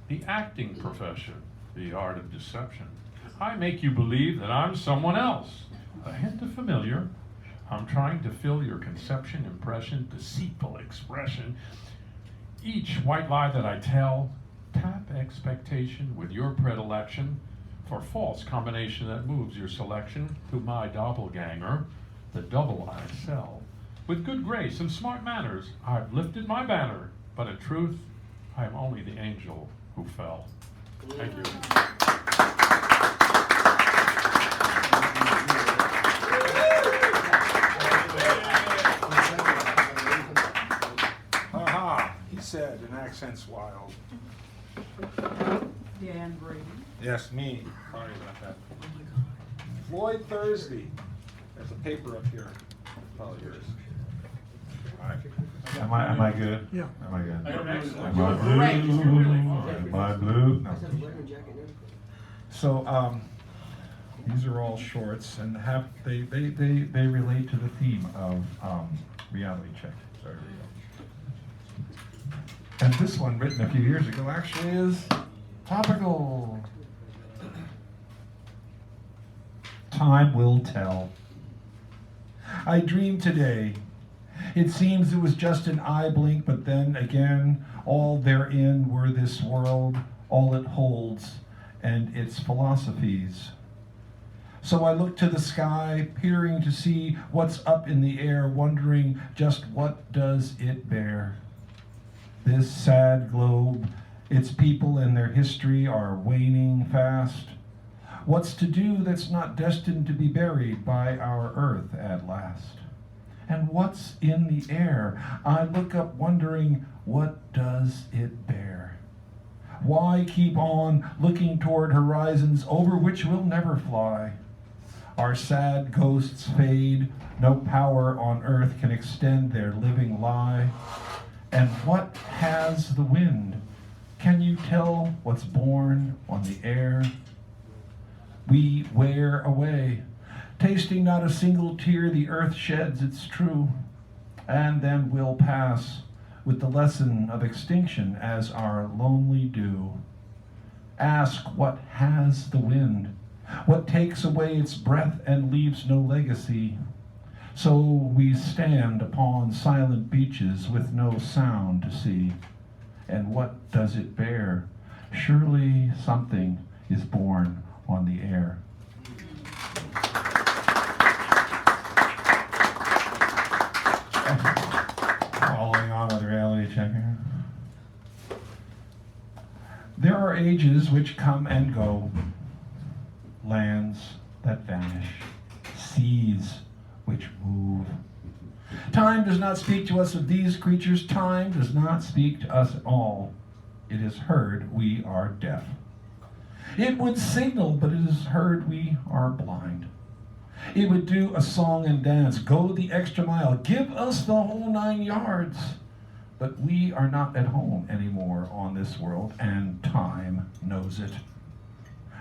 The acting profession, the art of deception. I make you believe that I'm someone else. A hint of familiar. I'm trying to fill your conception, impression, deceitful expression. Each white lie that I tell, tap expectation with your predilection for false combination that moves your selection to my doppelganger, the double I sell. With good grace and smart manners, I've lifted my banner, but in truth, I am only the angel who fell. Thank you. He said, and accent's wild. Dan Brady. Yes, me. Sorry about that. Floyd Thursday. There's a paper up here. Probably yours. All right. Am I good? Yeah. Am I good? Am I blue? Am I blue? No. So these are all shorts and they relate to the theme of reality check. Sorry. And this one, written a few years ago, actually is topical. Time will tell. I dreamed today. It seems it was just an eye blink, but then again, all therein were this world, all it holds, and its philosophies. So I looked to the sky, peering to see what's up in the air, wondering just what does it bear. This sad globe, its people and their history are waning fast. What's to do that's not destined to be buried by our earth at last? And what's in the air? I look up wondering, what does it bear? Why keep on looking toward horizons over which we'll never fly? Our sad ghosts fade, no power on earth can extend their living lie. And what has the wind? Can you tell what's born on the air? We wear away, tasting not a single tear the earth sheds, it's true, and then we'll pass with the lesson of extinction as our lonely dew. Ask what has the wind, what takes away its breath and leaves no legacy. So we stand upon silent beaches with no sound to see. And what does it bear? Surely something is born on the air. Following on with reality check here. There are ages which come and go, lands that vanish, seas which move. Time does not speak to us of these creatures. Time does not speak to us at all. It is heard we are deaf. It would signal, but it is heard we are blind. It would do a song and dance, go the extra mile, give us the whole 9 yards. But we are not at home anymore on this world, and time knows it.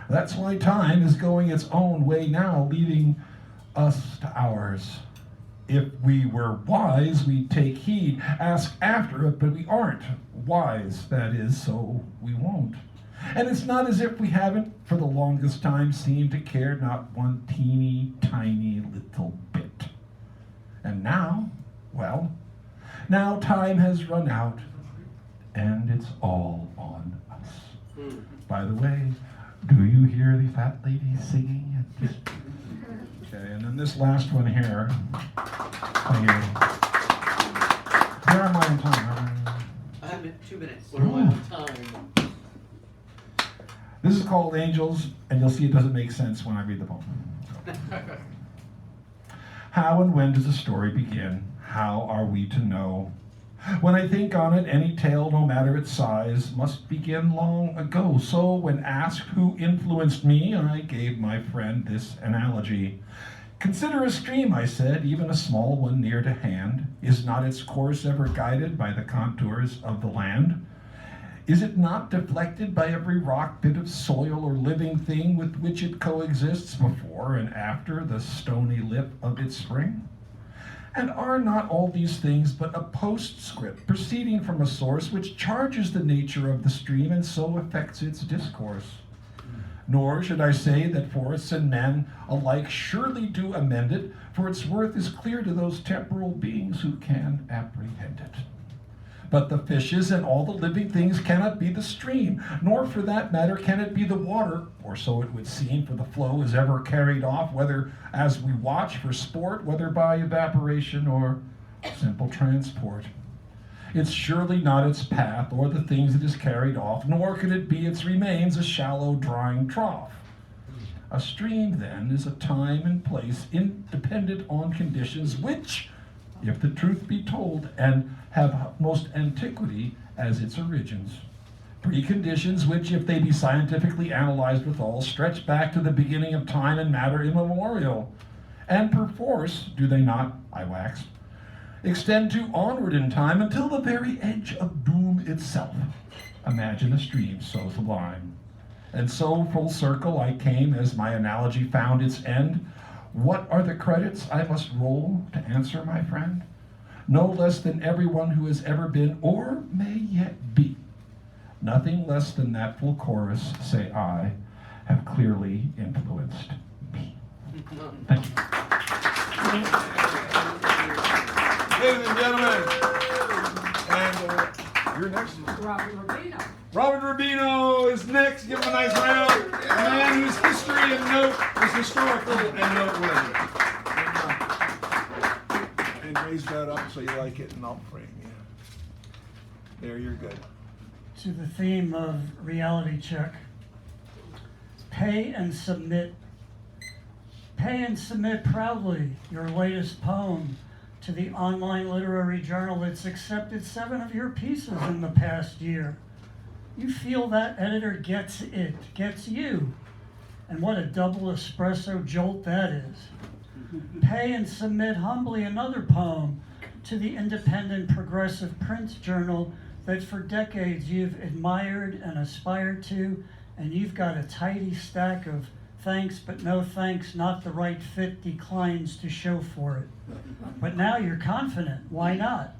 That's why time is going its own way now, leaving us to ours. If we were wise, we'd take heed, ask after it, but we aren't wise, that is, so we won't. And it's not as if we haven't, for the longest time, seemed to care not one teeny tiny little bit. And now, well, now time has run out, and it's all on us. By the way, do you hear the fat lady singing? Okay, and then this last one here. Where am I in time? I have 2 minutes. Where am I on time? This is called Angels, and you'll see it doesn't make sense when I read the poem. How and when does a story begin? How are we to know? When I think on it, any tale, no matter its size, must begin long ago. So when asked who influenced me, I gave my friend this analogy. Consider a stream, I said, even a small one near to hand. Is not its course ever guided by the contours of the land? Is it not deflected by every rock, bit of soil, or living thing with which it coexists before and after the stony lip of its spring? And are not all these things but a postscript proceeding from a source which charges the nature of the stream and so affects its discourse? Nor should I say that forests and men alike surely do amend it, for its worth is clear to those temporal beings who can apprehend it. But the fishes and all the living things cannot be the stream, nor for that matter can it be the water, or so it would seem, for the flow is ever carried off, whether as we watch for sport, whether by evaporation or simple transport. It's surely not its path or the things it is carried off, nor could it be its remains, a shallow drying trough. A stream, then, is a time and place independent on conditions which, if the truth be told, and have most antiquity as its origins. Preconditions which, if they be scientifically analyzed withal, stretch back to the beginning of time and matter immemorial. And perforce, do they not, I wax, extend to onward in time until the very edge of doom itself. Imagine a stream so sublime. And so full circle I came as my analogy found its end. What are the credits I must roll to answer, my friend? no less than everyone who has ever been or may yet be. Nothing less than that full chorus, say I, have clearly influenced me. Thank you. Ladies and gentlemen, and you're next. Robert Rubino. Robert Rubino is next. Give him a nice round. A man whose history is historical and noteworthy. And raise that up so you like it, and I'll frame you. There, you're good. To the theme of reality check. Pay and submit. Pay and submit proudly your latest poem to the online literary journal that's accepted 7 of your pieces in the past year. You feel that editor gets it, gets you. And what a double espresso jolt that is. Pay and submit humbly another poem to the independent progressive print journal that for decades you've admired and aspired to, and you've got a tidy stack of thanks but no thanks, not the right fit declines to show for it. But now you're confident. Why not?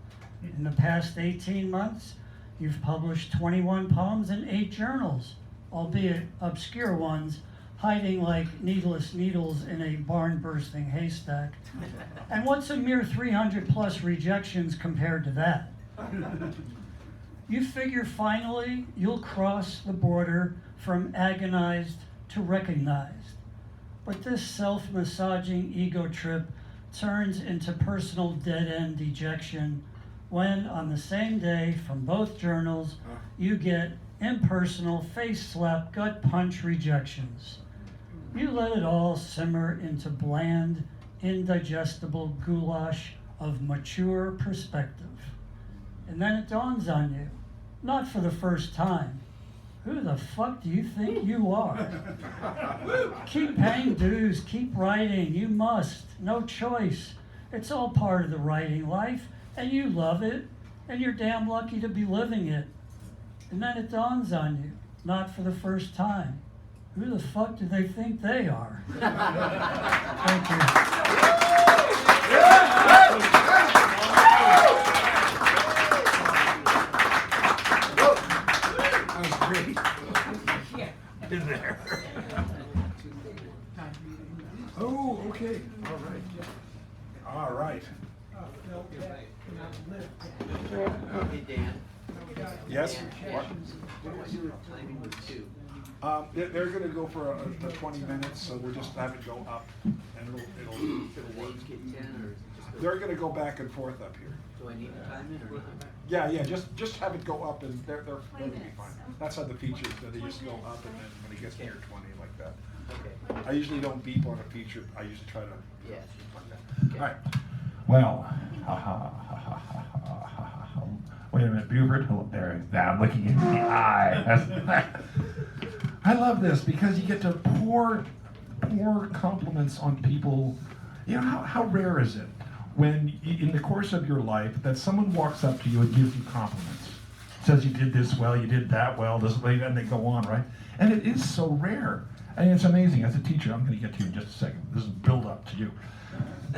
In the past 18 months, you've published 21 poems in 8 journals, albeit obscure ones, hiding like needless needles in a barn-bursting haystack. And what's a mere 300 plus rejections compared to that? You figure finally you'll cross the border from agonized to recognized. But this self-massaging ego trip turns into personal dead-end dejection when, on the same day from both journals, you get impersonal, face-slap, gut-punch rejections. You let it all simmer into bland, indigestible goulash of mature perspective. And then it dawns on you, not for the first time, who the fuck do you think you are? Keep paying dues, keep writing, you must, no choice. It's all part of the writing life, and you love it, and you're damn lucky to be living it. And then it dawns on you, not for the first time, who the fuck do they think they are? Thank you. In there. Oh, okay. All right. Hey, Dan. Yes? What? What was your timing with 2? They're going to go for a 20 minutes, so we'll just have it go up, and it'll work. Get 10 or is it just They're going to go back and forth up here. do I need to time it or not? Yeah, just have it go up, and they're going to be fine. That's how the features, that they just go up, and then when it gets near 20, like that. Okay. I usually don't beep on a feature. I usually try to. Yeah. All right. Well, wait a minute, Buford. There, I'm looking in the eye. I love this because you get to pour compliments on people. You know, how rare is it when in the course of your life that someone walks up to you and gives you compliments, says you did this well, you did that well, this way, and they go on, right? And it is so rare. And it's amazing. As a teacher, I'm going to get to you in just a second. This is build up to you.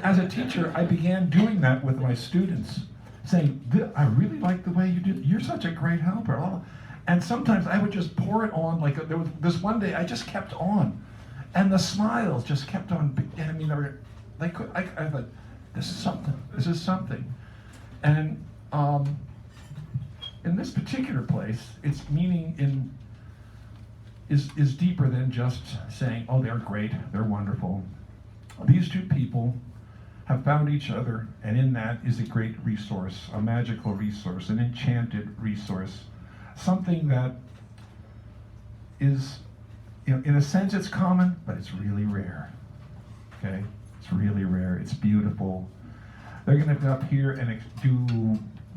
As a teacher, I began doing that with my students, saying, I really like the way you did. You're such a great helper. And sometimes I would just pour it on. Like there was this one day, I just kept on, and the smiles just kept on. I mean, I thought, this is something. This is something. And in this particular place, its meaning is deeper than just saying, oh, they're great, they're wonderful. These two people have found each other, and in that is a great resource, a magical resource, an enchanted resource, something that is, you know, in a sense it's common, but it's really rare, okay? It's really rare, it's beautiful. They're gonna be up here and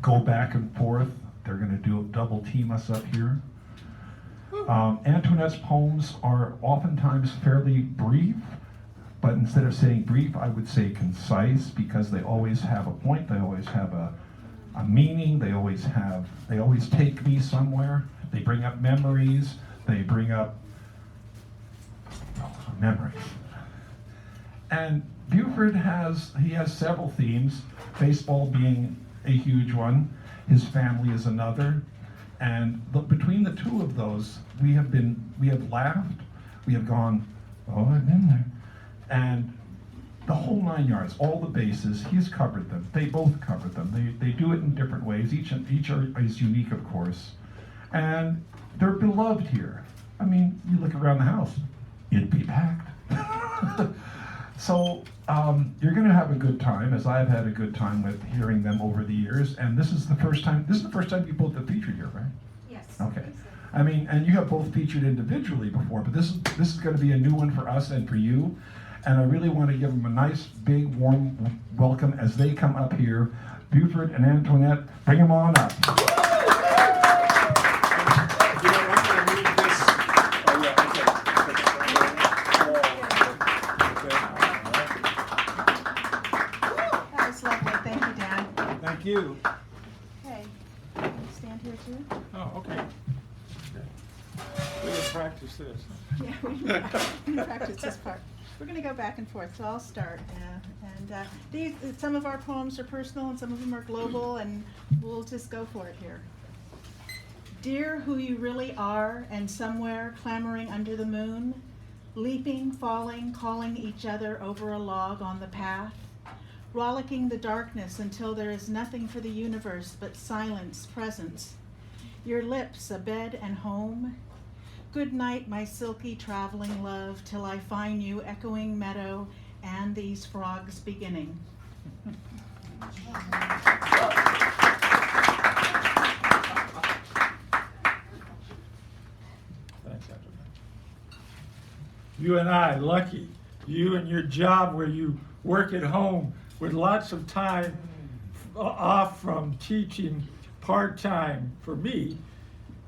go back and forth. They're gonna do double team us up here. Antoinette's poems are oftentimes fairly brief, but instead of saying brief, I would say concise, because they always have a point, they always have a meaning, they always take me somewhere. They bring up memories, they bring up memories. And Buford has several themes. baseball being a huge one. His family is another. And between the two of those, we have laughed, we have gone, oh, I've been there. And the whole 9 yards, all the bases, he's covered them. They both covered them. They do it in different ways. Each is unique, of course. And they're beloved here. I mean, you look around the house, it'd be packed. So you're going to have a good time, as I've had a good time with hearing them over the years. And this is the first time you both have featured here, right? Yes. Okay. I mean, and you have both featured individually before, but this is going to be a new one for us and for you. And I really want to give them a nice, big, warm welcome as they come up here. Buford and Antoinette, bring them on up. That was lovely. Thank you, Dan. Thank you. Okay. Can you stand here too? Oh, okay. We can practice this. Yeah, we can practice this part. We're going to go back and forth, so I'll start. Some of our poems are personal and some of them are global, and we'll just go for it here. Dear who you really are, and somewhere clamoring under the moon, leaping, falling, calling each other over a log on the path, rollicking the darkness until there is nothing for the universe but silence, presence. Your lips, a bed and home. Good night, my silky traveling love, till I find you echoing meadow and these frogs beginning. Thanks, you and I, lucky. You and your job where you work at home with lots of time off from teaching part-time for me.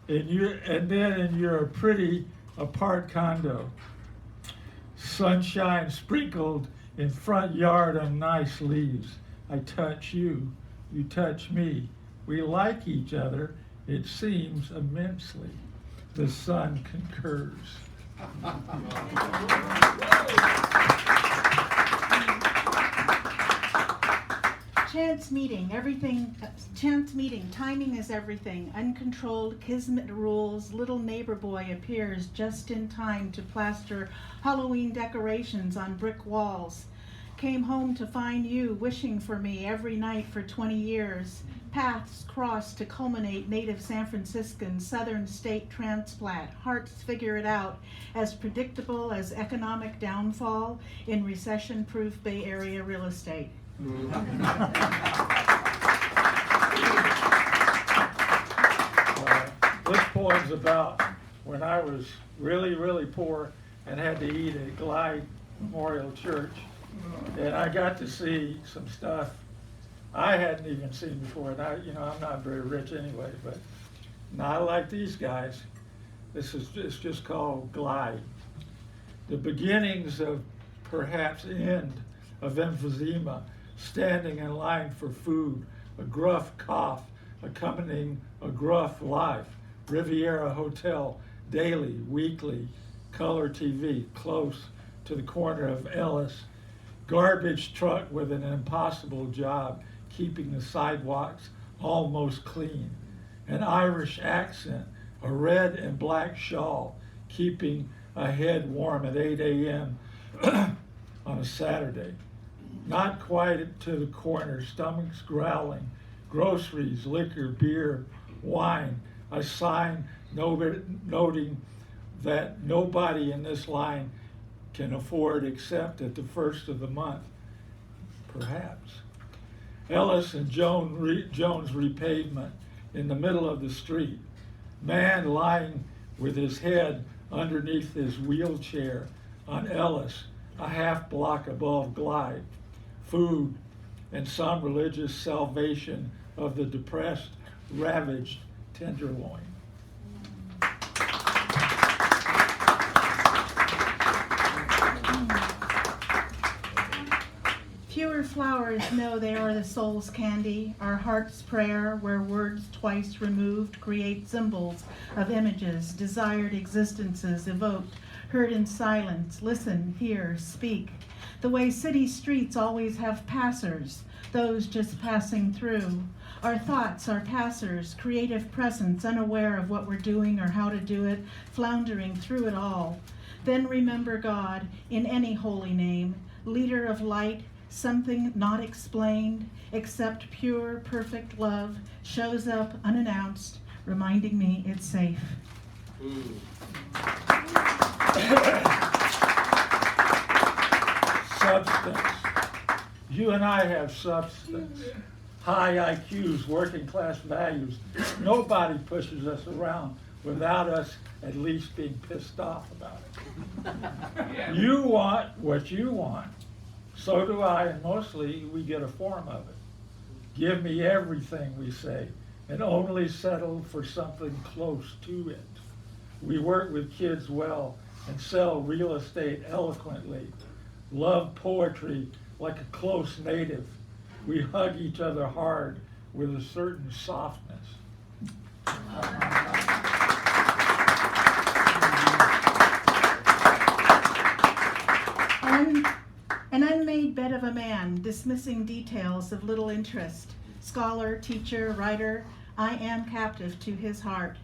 And then in your pretty apart condo. Sunshine sprinkled in front yard on nice leaves. I touch you, you touch me. We like each other, it seems immensely. The sun concurs. Chance meeting, timing is everything. Uncontrolled kismet rules, little neighbor boy appears just in time to plaster Halloween decorations on brick walls. Came home to find you wishing for me every night for 20 years. Paths crossed to culminate native San Franciscan Southern state transplant. Hearts figure it out, as predictable as economic downfall in recession-proof Bay Area real estate. This poem's about when I was really, really poor and had to eat at Glide Memorial Church. And I got to see some stuff I hadn't even seen before. And I'm not very rich anyway, but not like these guys. It's just called Glide. The beginnings of perhaps end of emphysema, standing in line for food, a gruff cough accompanying a gruff life, Riviera Hotel, daily, weekly, color TV, close to the corner of Ellis, garbage truck with an impossible job, keeping the sidewalks almost clean, an Irish accent, a red and black shawl, keeping a head warm at 8 a.m. on a Saturday. Not quite to the corner, stomachs growling, groceries, liquor, beer, wine, a sign noting that nobody in this line can afford except at the first of the month, perhaps. Ellis and Jones repavement in the middle of the street. Man lying with his head underneath his wheelchair on Ellis, a half block above Glide. Food and some religious salvation of the depressed, ravaged tenderloin. Fewer flowers know they are the soul's candy, our heart's prayer, where words twice removed create symbols of images, desired existences evoked, heard in silence, listen, hear, speak. The way city streets always have passers, those just passing through. Our thoughts, our passers, creative presence, unaware of what we're doing or how to do it, floundering through it all. Then remember God in any holy name, leader of light, something not explained, except pure, perfect love, shows up unannounced, reminding me it's safe. Substance. You and I have substance. High IQs, working class values. Nobody pushes us around without us at least being pissed off about it. You want what you want. So do I, and mostly we get a form of it. Give me everything, we say, and only settle for something close to it. We work with kids well and sell real estate eloquently. Love poetry like a close native. We hug each other hard with a certain softness. An unmade bed of a man, dismissing details of little interest. Scholar, teacher, writer, I am captive to his heart.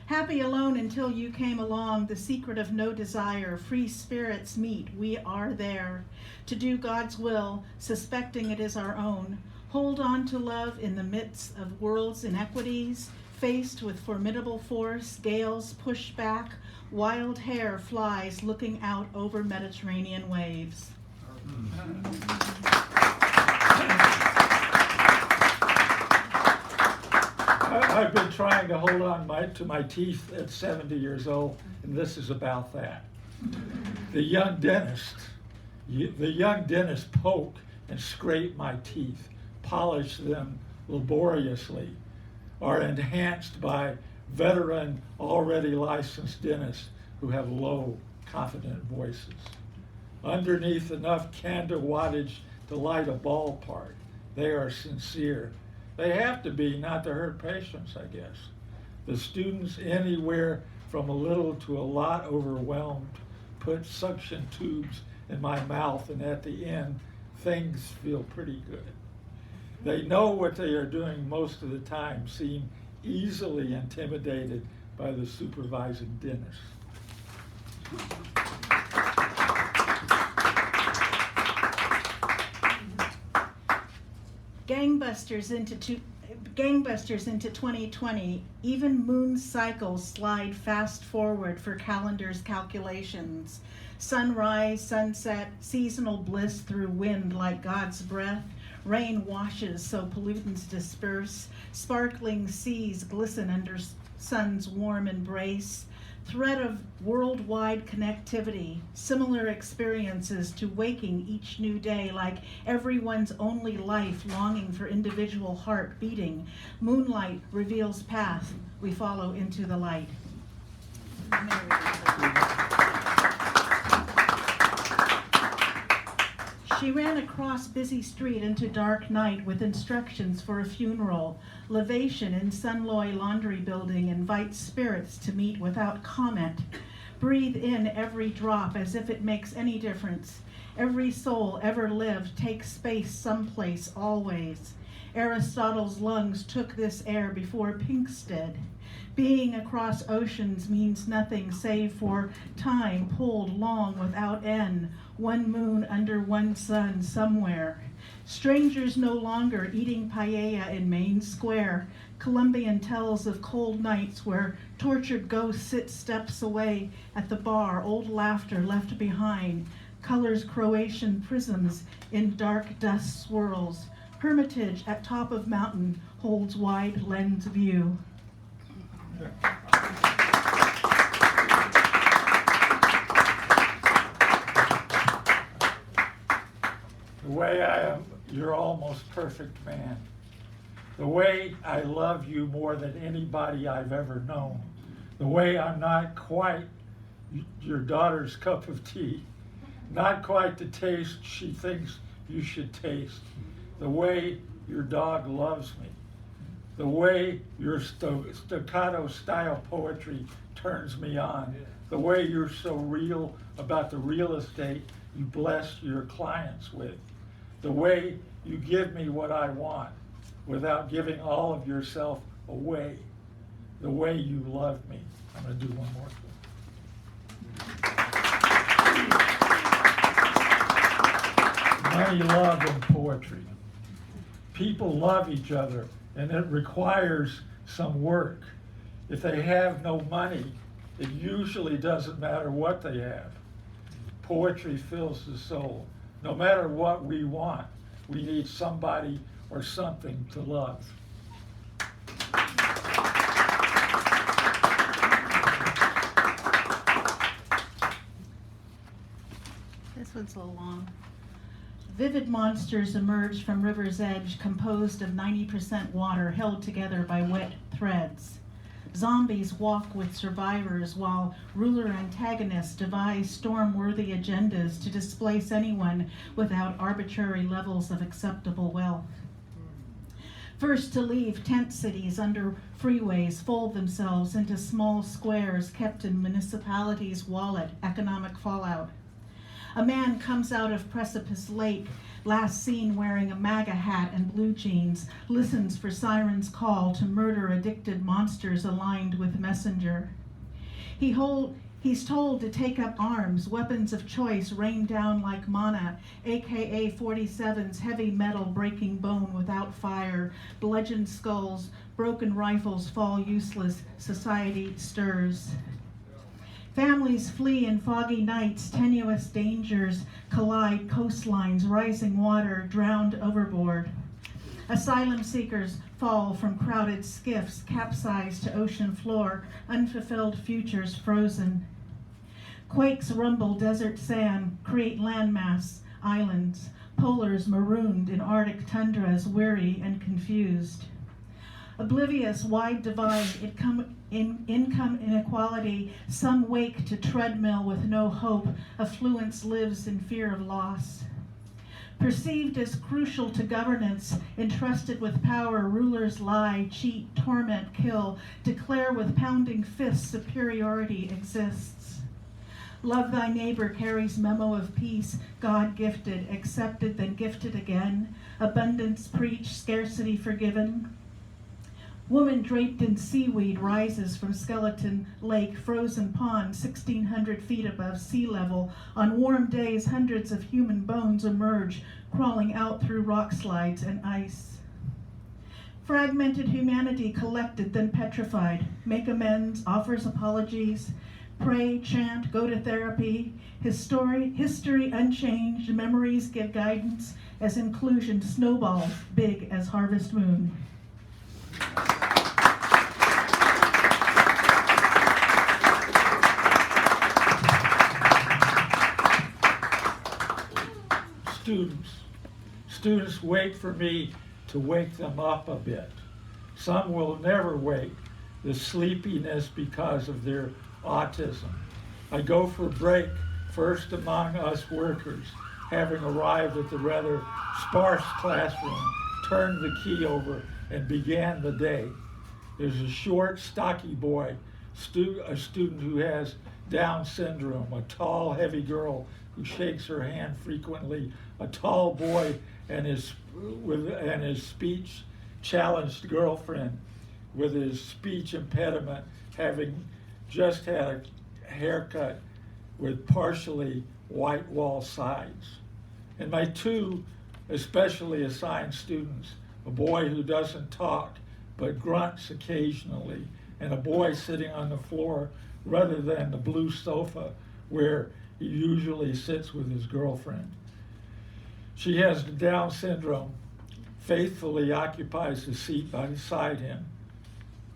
Happy alone until you came along, the secret of no desire, free spirits meet, we are there. To do God's will, suspecting it is our own. Hold on to love in the midst of world's inequities, faced with formidable force, gales push back, wild hair flies looking out over Mediterranean waves. I've been trying to hold on to my teeth at 70 years old, and this is about that. The young dentist poke and scrape my teeth, polish them laboriously, are enhanced by veteran, already licensed dentists who have low, confident voices. Underneath enough candor wattage to light a ballpark, they are sincere. They have to be, not to hurt patients, I guess. The students anywhere from a little to a lot overwhelmed put suction tubes in my mouth, and at the end, things feel pretty good. They know what they are doing most of the time, seem easily intimidated by the supervising dentist. Gangbusters into 2020, even moon cycles slide fast forward for calendars calculations. Sunrise, sunset, seasonal bliss through wind like God's breath. Rain washes so pollutants disperse. Sparkling seas glisten under sun's warm embrace. Thread of worldwide connectivity, similar experiences to waking each new day like everyone's only life, longing for individual heart beating. Moonlight reveals path, we follow into the light. She ran across busy street into dark night with instructions for a funeral. Lavation in Sunloy Laundry Building invites spirits to meet without comment. Breathe in every drop as if it makes any difference. Every soul ever lived takes space someplace always. Aristotle's lungs took this air before Pinksted. Being across oceans means nothing save for time pulled long without end, one moon under one sun somewhere. Strangers no longer eating paella in Main Square. Colombian tells of cold nights where tortured ghosts sit steps away at the bar, old laughter left behind. Colors Croatian prisms in dark dust swirls. Hermitage at top of mountain holds wide lens view. The way I am your almost perfect man. The way I love you more than anybody I've ever known. The way I'm not quite your daughter's cup of tea. Not quite the taste she thinks you should taste. The way your dog loves me. The way your staccato style poetry turns me on. The way you're so real about the real estate you bless your clients with. The way You give me what I want without giving all of yourself away, the way you love me. I'm going to do one more thing. Money, love, and poetry. People love each other, and it requires some work. If they have no money, it usually doesn't matter what they have. Poetry fills the soul. No matter what we want, we need somebody or something to love. This one's a little long. Vivid monsters emerge from river's edge, composed of 90% water held together by wet threads. Zombies walk with survivors while ruler antagonists devise storm-worthy agendas to displace anyone without arbitrary levels of acceptable wealth. First to leave, tent cities under freeways fold themselves into small squares kept in municipalities' wallet, economic fallout. A man comes out of Precipice Lake, last seen wearing a MAGA hat and blue jeans, listens for sirens' call to murder addicted monsters aligned with Messenger. He's told to take up arms, weapons of choice rain down like manna, AK-47's heavy metal breaking bone without fire, bludgeoned skulls, broken rifles fall useless, society stirs. Families flee in foggy nights, tenuous dangers collide coastlines, rising water drowned overboard. Asylum seekers fall from crowded skiffs, capsized to ocean floor, unfulfilled futures frozen. Quakes rumble desert sand, create landmass, islands, polars marooned in Arctic tundras, weary and confused. Oblivious, wide divide, income inequality, some wake to treadmill with no hope, affluence lives in fear of loss. Perceived as crucial to governance, entrusted with power, rulers lie, cheat, torment, kill, declare with pounding fists superiority exists. Love thy neighbor carries memo of peace, God gifted, accepted, then gifted again, abundance preached, scarcity forgiven. Woman draped in seaweed rises from Skeleton Lake, frozen pond 1,600 feet above sea level. On warm days, hundreds of human bones emerge, crawling out through rock slides and ice. Fragmented humanity collected, then petrified. Make amends, offers apologies, pray, chant, go to therapy. History unchanged, memories give guidance as inclusion snowballs big as harvest moon. Students wait for me to wake them up a bit. Some will never wake, the sleepiness because of their autism. I go for break first among us workers, having arrived at the rather sparse classroom, turned the key over and began the day. There's a short, stocky boy, a student who has Down syndrome, a tall, heavy girl who shakes her hand frequently, a tall boy and his speech-challenged girlfriend with his speech impediment, having just had a haircut with partially white wall sides. And my two especially assigned students, a boy who doesn't talk but grunts occasionally, and a boy sitting on the floor rather than the blue sofa where he usually sits with his girlfriend. She has Down syndrome, faithfully occupies the seat beside him.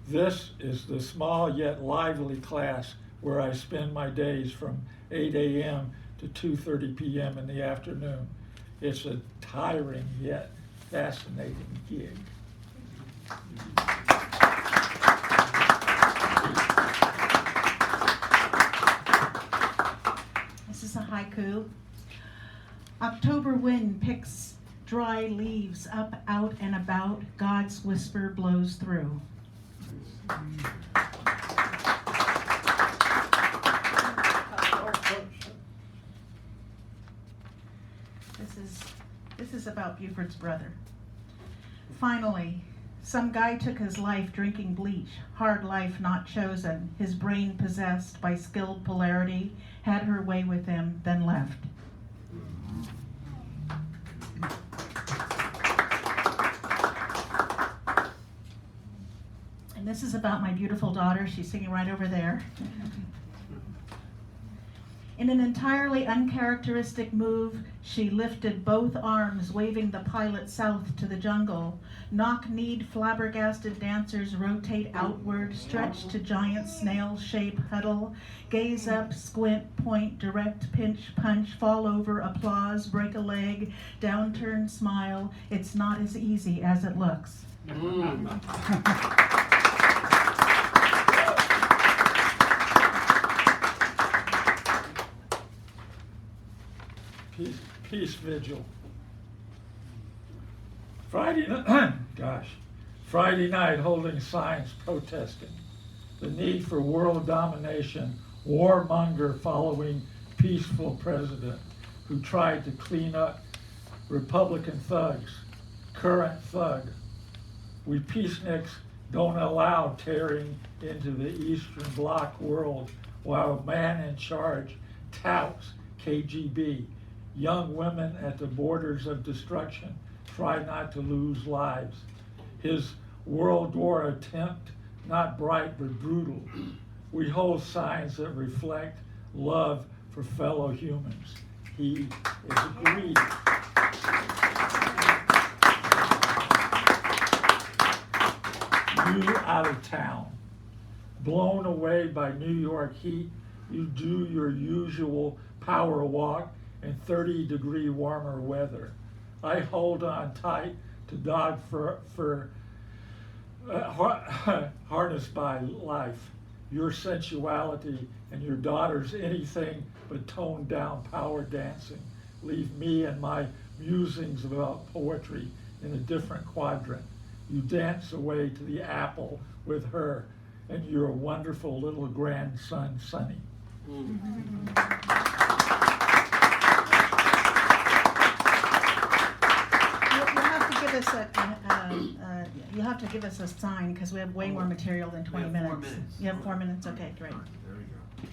This is the small yet lively class where I spend my days from 8 a.m. to 2:30 p.m. in the afternoon. It's a tiring yet fascinating gig. This is a haiku. October wind picks dry leaves up, out and about. God's whisper blows through. This This is about Buford's brother. Finally, some guy took his life drinking bleach, hard life not chosen, his brain possessed by skilled polarity, had her way with him, then left. And this is about my beautiful daughter. She's singing right over there. In an entirely uncharacteristic move, she lifted both arms, waving the pilot south to the jungle. Knock-kneed, flabbergasted dancers rotate outward, stretch to giant snail shape huddle, gaze up, squint, point, direct, pinch, punch, fall over, applause, break a leg, downturn, smile. It's not as easy as it looks. Peace vigil. Friday night holding signs protesting the need for world domination, warmonger following peaceful president who tried to clean up Republican thugs, current thug. We peaceniks don't allow tearing into the Eastern Bloc world while man in charge touts KGB. Young women at the borders of destruction try not to lose lives. His World War attempt, not bright but brutal. We hold signs that reflect love for fellow humans. He is greedy. You out of town, blown away by New York heat, you do your usual power walk in 30-degree warmer weather. I hold on tight to dog fur harnessed by life. Your sensuality and your daughter's anything but toned down power dancing leave me and my musings about poetry in a different quadrant. You dance away to the apple with her and your wonderful little grandson, Sonny. You'll have to give us a sign because we have way more material than 20 minutes. 4 minutes. You have 4 minutes? Okay, great. There we go.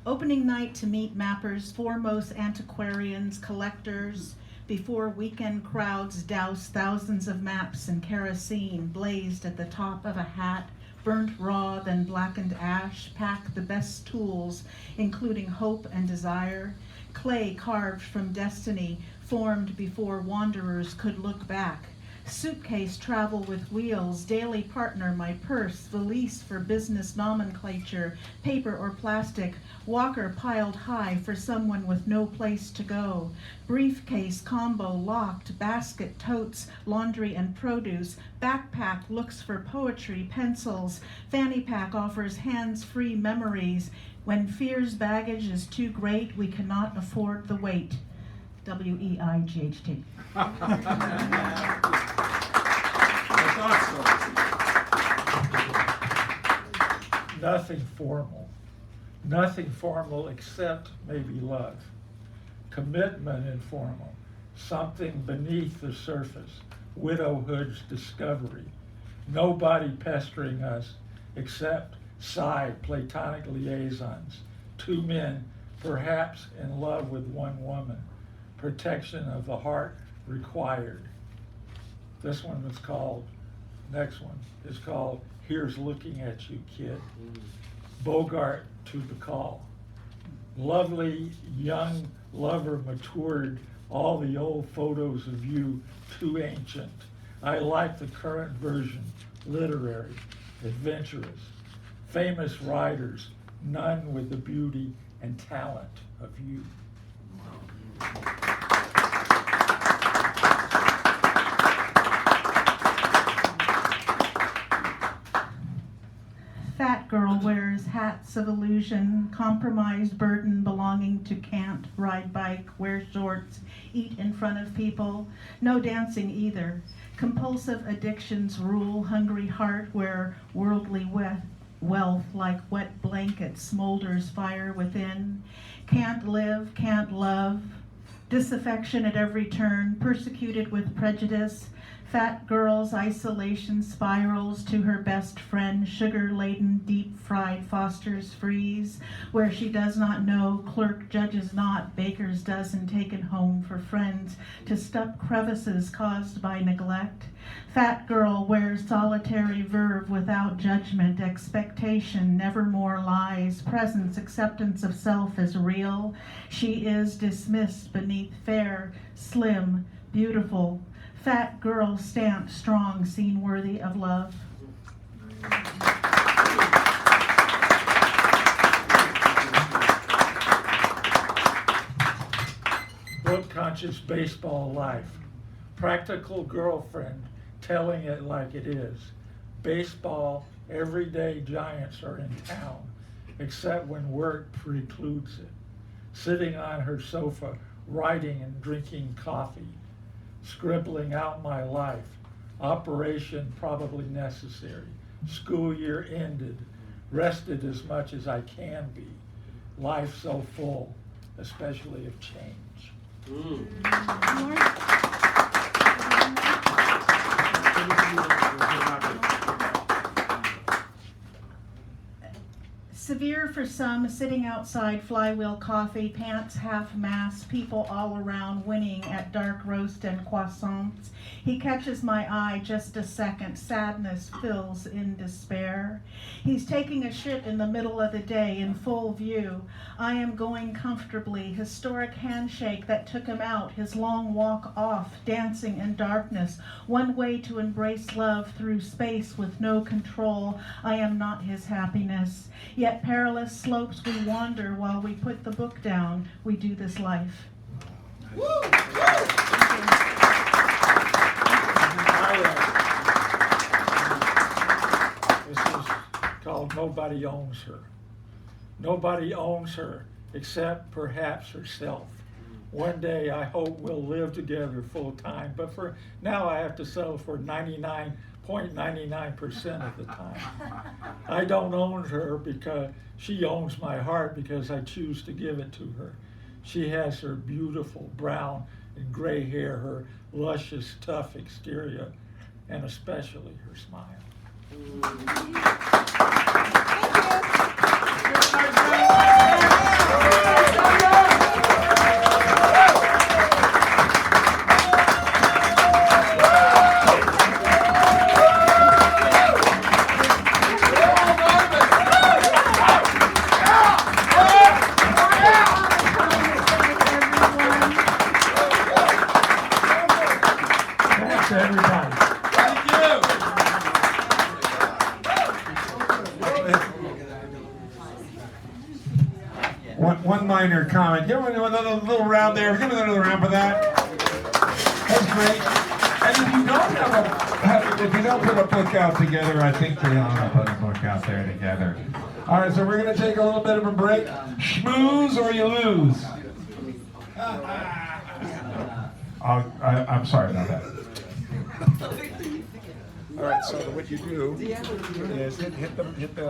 Opening night to meet mappers, foremost antiquarians, collectors, before weekend crowds douse thousands of maps in kerosene blazed at the top of a hat, burnt raw, then blackened ash, pack the best tools, including hope and desire, clay carved from destiny, formed before wanderers could look back. Suitcase travel with wheels, daily partner my purse, valise for business nomenclature, paper or plastic, walker piled high for someone with no place to go, briefcase combo locked, basket totes, laundry and produce, backpack looks for poetry, pencils, fanny pack offers hands-free memories. When fear's baggage is too great, we cannot afford the weight. WEIGHT. I thought so. Nothing formal except maybe love. Commitment informal, something beneath the surface, widowhood's discovery. Nobody pestering us except side platonic liaisons, two men perhaps in love with one woman. Protection of the heart required. This one was called, next one is called Here's Looking at You, Kid. Bogart to the call. Lovely young lover matured, all the old photos of you too ancient. I like the current version, literary, adventurous. Famous writers, none with the beauty and talent of you. Fat girl wears hats of illusion, compromised burden belonging to can't, ride bike, wear shorts, eat in front of people, no dancing either. Compulsive addictions rule, hungry heart where worldly wealth like wet blankets smolders fire within. Can't live, can't love, disaffection at every turn, persecuted with prejudice. Fat girl's isolation spirals to her best friend, sugar-laden, deep-fried Foster's freeze, where she does not know, clerk judges not, baker's dozen taken home for friends to stop crevices caused by neglect. Fat girl wears solitary verve without judgment, expectation, nevermore lies, presence, acceptance of self as real. She is dismissed beneath fair, slim, beautiful. Fat girl stamped strong, seen worthy of love. Book-conscious baseball life. Practical girlfriend telling it like it is. Baseball, everyday giants are in town, except when work precludes it. Sitting on her sofa, writing and drinking coffee. Scribbling out my life. Operation probably necessary. School year ended. Rested as much as I can be. Life so full, especially of change. Severe for some, sitting outside, flywheel coffee, pants half-mast, people all around winning at dark roast and croissants. He catches my eye just a second, sadness fills in despair. He's taking a shit in the middle of the day in full view. I am going comfortably, historic handshake that took him out, his long walk off, dancing in darkness, one way to embrace love through space with no control. I am not his happiness. Yet perilous slopes we wander while we put the book down. We do this life. This is called Nobody Owns Her. Nobody owns her except perhaps herself. One day I hope we'll live together full time, but for now I have to settle for 99.99% of the time. I don't own her because she owns my heart because I choose to give it to her. She has her beautiful brown and gray hair, her luscious, tough exterior, and especially her smile. Thanks, everybody. One minor comment. Give me another little round there. Give me another round for that. That's great. And if you don't put a book out together, I think we ought to put a book out there together. All right, so we're going to take a little bit of a break. Schmooze or you lose. I'm sorry about that. All right, so what you do is hit the